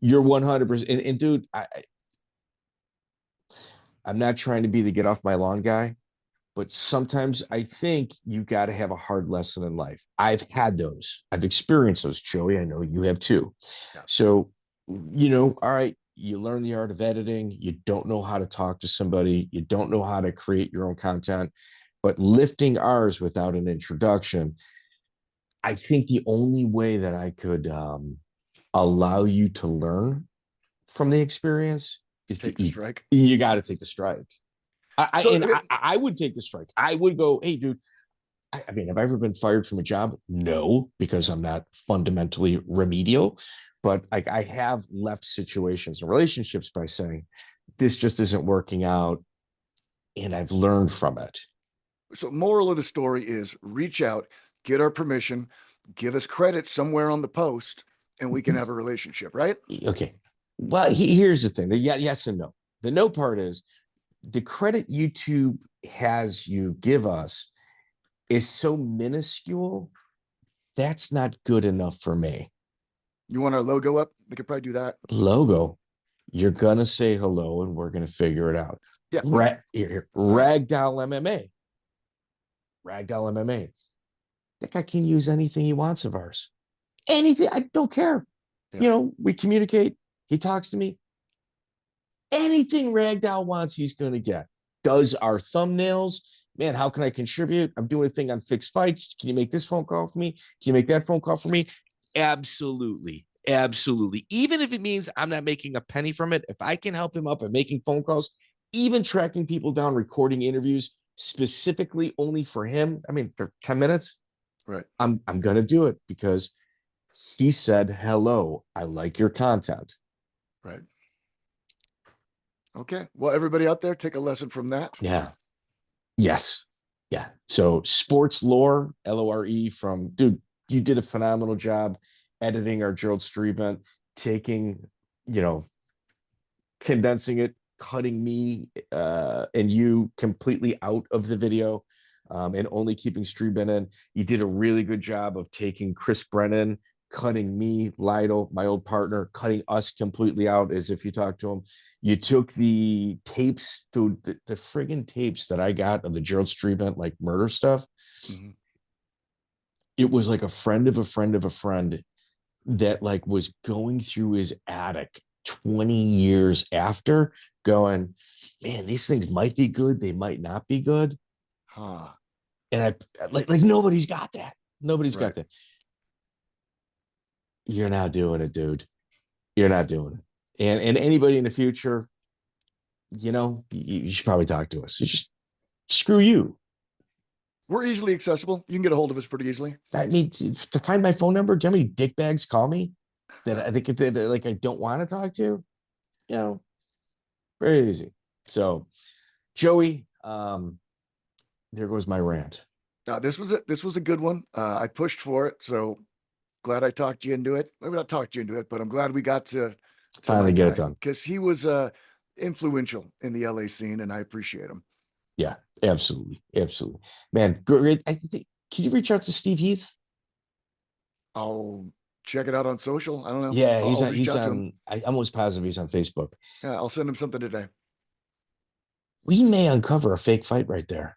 You're 100%. And dude, I'm not trying to be the get off my lawn guy, but sometimes I think you got to have a hard lesson in life. I've had those. I've experienced those, Joey. I know you have too. Yeah. So, all right, you learn the art of editing. You don't know how to talk to somebody. You don't know how to create your own content, but lifting ours without an introduction, I think the only way that I could allow you to learn from the experience is Take to the eat. strike. You got to take the strike. I would take the strike. I would go, hey, dude, I mean, have I ever been fired from a job? No, because I'm not fundamentally remedial. But I have left situations and relationships by saying, this just isn't working out. And I've learned from it. So moral of the story is reach out, get our permission, give us credit somewhere on the post, and we can have a relationship, right? Okay. Well, here's the thing. Yes and no. The no part is the credit YouTube has you give us is so minuscule. That's not good enough for me. You want our logo up? We could probably do that. Logo. You're going to say hello and we're going to figure it out. Yeah. Ragdoll MMA. Ragdoll MMA. That guy can use anything he wants of ours. Anything. I don't care. Yeah. We communicate. He talks to me. Anything Ragdoll wants, he's going to get. Does our thumbnails. Man, how can I contribute? I'm doing a thing on fixed fights. Can you make this phone call for me? Can you make that phone call for me? Absolutely. Absolutely. Even if it means I'm not making a penny from it, if I can help him up by making phone calls, even tracking people down, recording interviews specifically only for him. I mean, for 10 minutes. Right. I'm going to do it because he said, hello, I like your content. Right. Okay. Well, everybody out there, take a lesson from that. Yeah. Yes. Yeah. So sports lore, LORE from, dude, you did a phenomenal job editing our Gerald Streetman, taking, condensing it, cutting me and you completely out of the video and only keeping Streetman in. You did a really good job of taking Chris Brennan, cutting me, Lytle, my old partner, cutting us completely out as if you talked to him. You took the tapes, the friggin' tapes that I got of the Gerald Streetman, like murder stuff. Mm-hmm. It was like a friend of a friend of a friend that like was going through his attic 20 years after going, man, these things might be good. They might not be good. Huh. And I like nobody's got that. Nobody's got that. You're not doing it, dude. You're not doing it. And anybody in the future, you should probably talk to us. You just Screw you. We're easily accessible. You can get a hold of us pretty easily. I mean, to find my phone number, do you know how many dickbags call me that I think that like I don't want to talk to? You know, very easy. So, Joey, there goes my rant. This was a good one. I pushed for it, so glad I talked you into it. Maybe not talked you into it, but I'm glad we got to Finally get it done, because he was influential in the LA scene, and I appreciate him. Yeah, absolutely, absolutely, man. Great. I think. Can you reach out to Steve Heath? I'll check it out on social. I don't know. Yeah, I'll he's on. I'm almost positive he's on Facebook. Yeah, I'll send him something today. We may uncover a fake fight right there.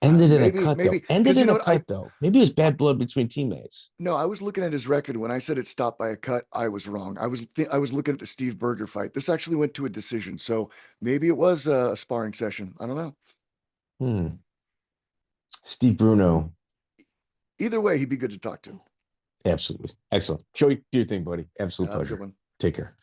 Ended in a cut, though. Ended in a cut, though. Maybe it was bad blood between teammates. No, I was looking at his record. When I said it stopped by a cut, I was wrong. I was looking at the Steve Berger fight. This actually went to a decision. So maybe it was a sparring session. I don't know. Steve Bruno. Either way, he'd be good to talk to. Absolutely. Excellent. Joey, do your thing, buddy. Absolute pleasure. Take care.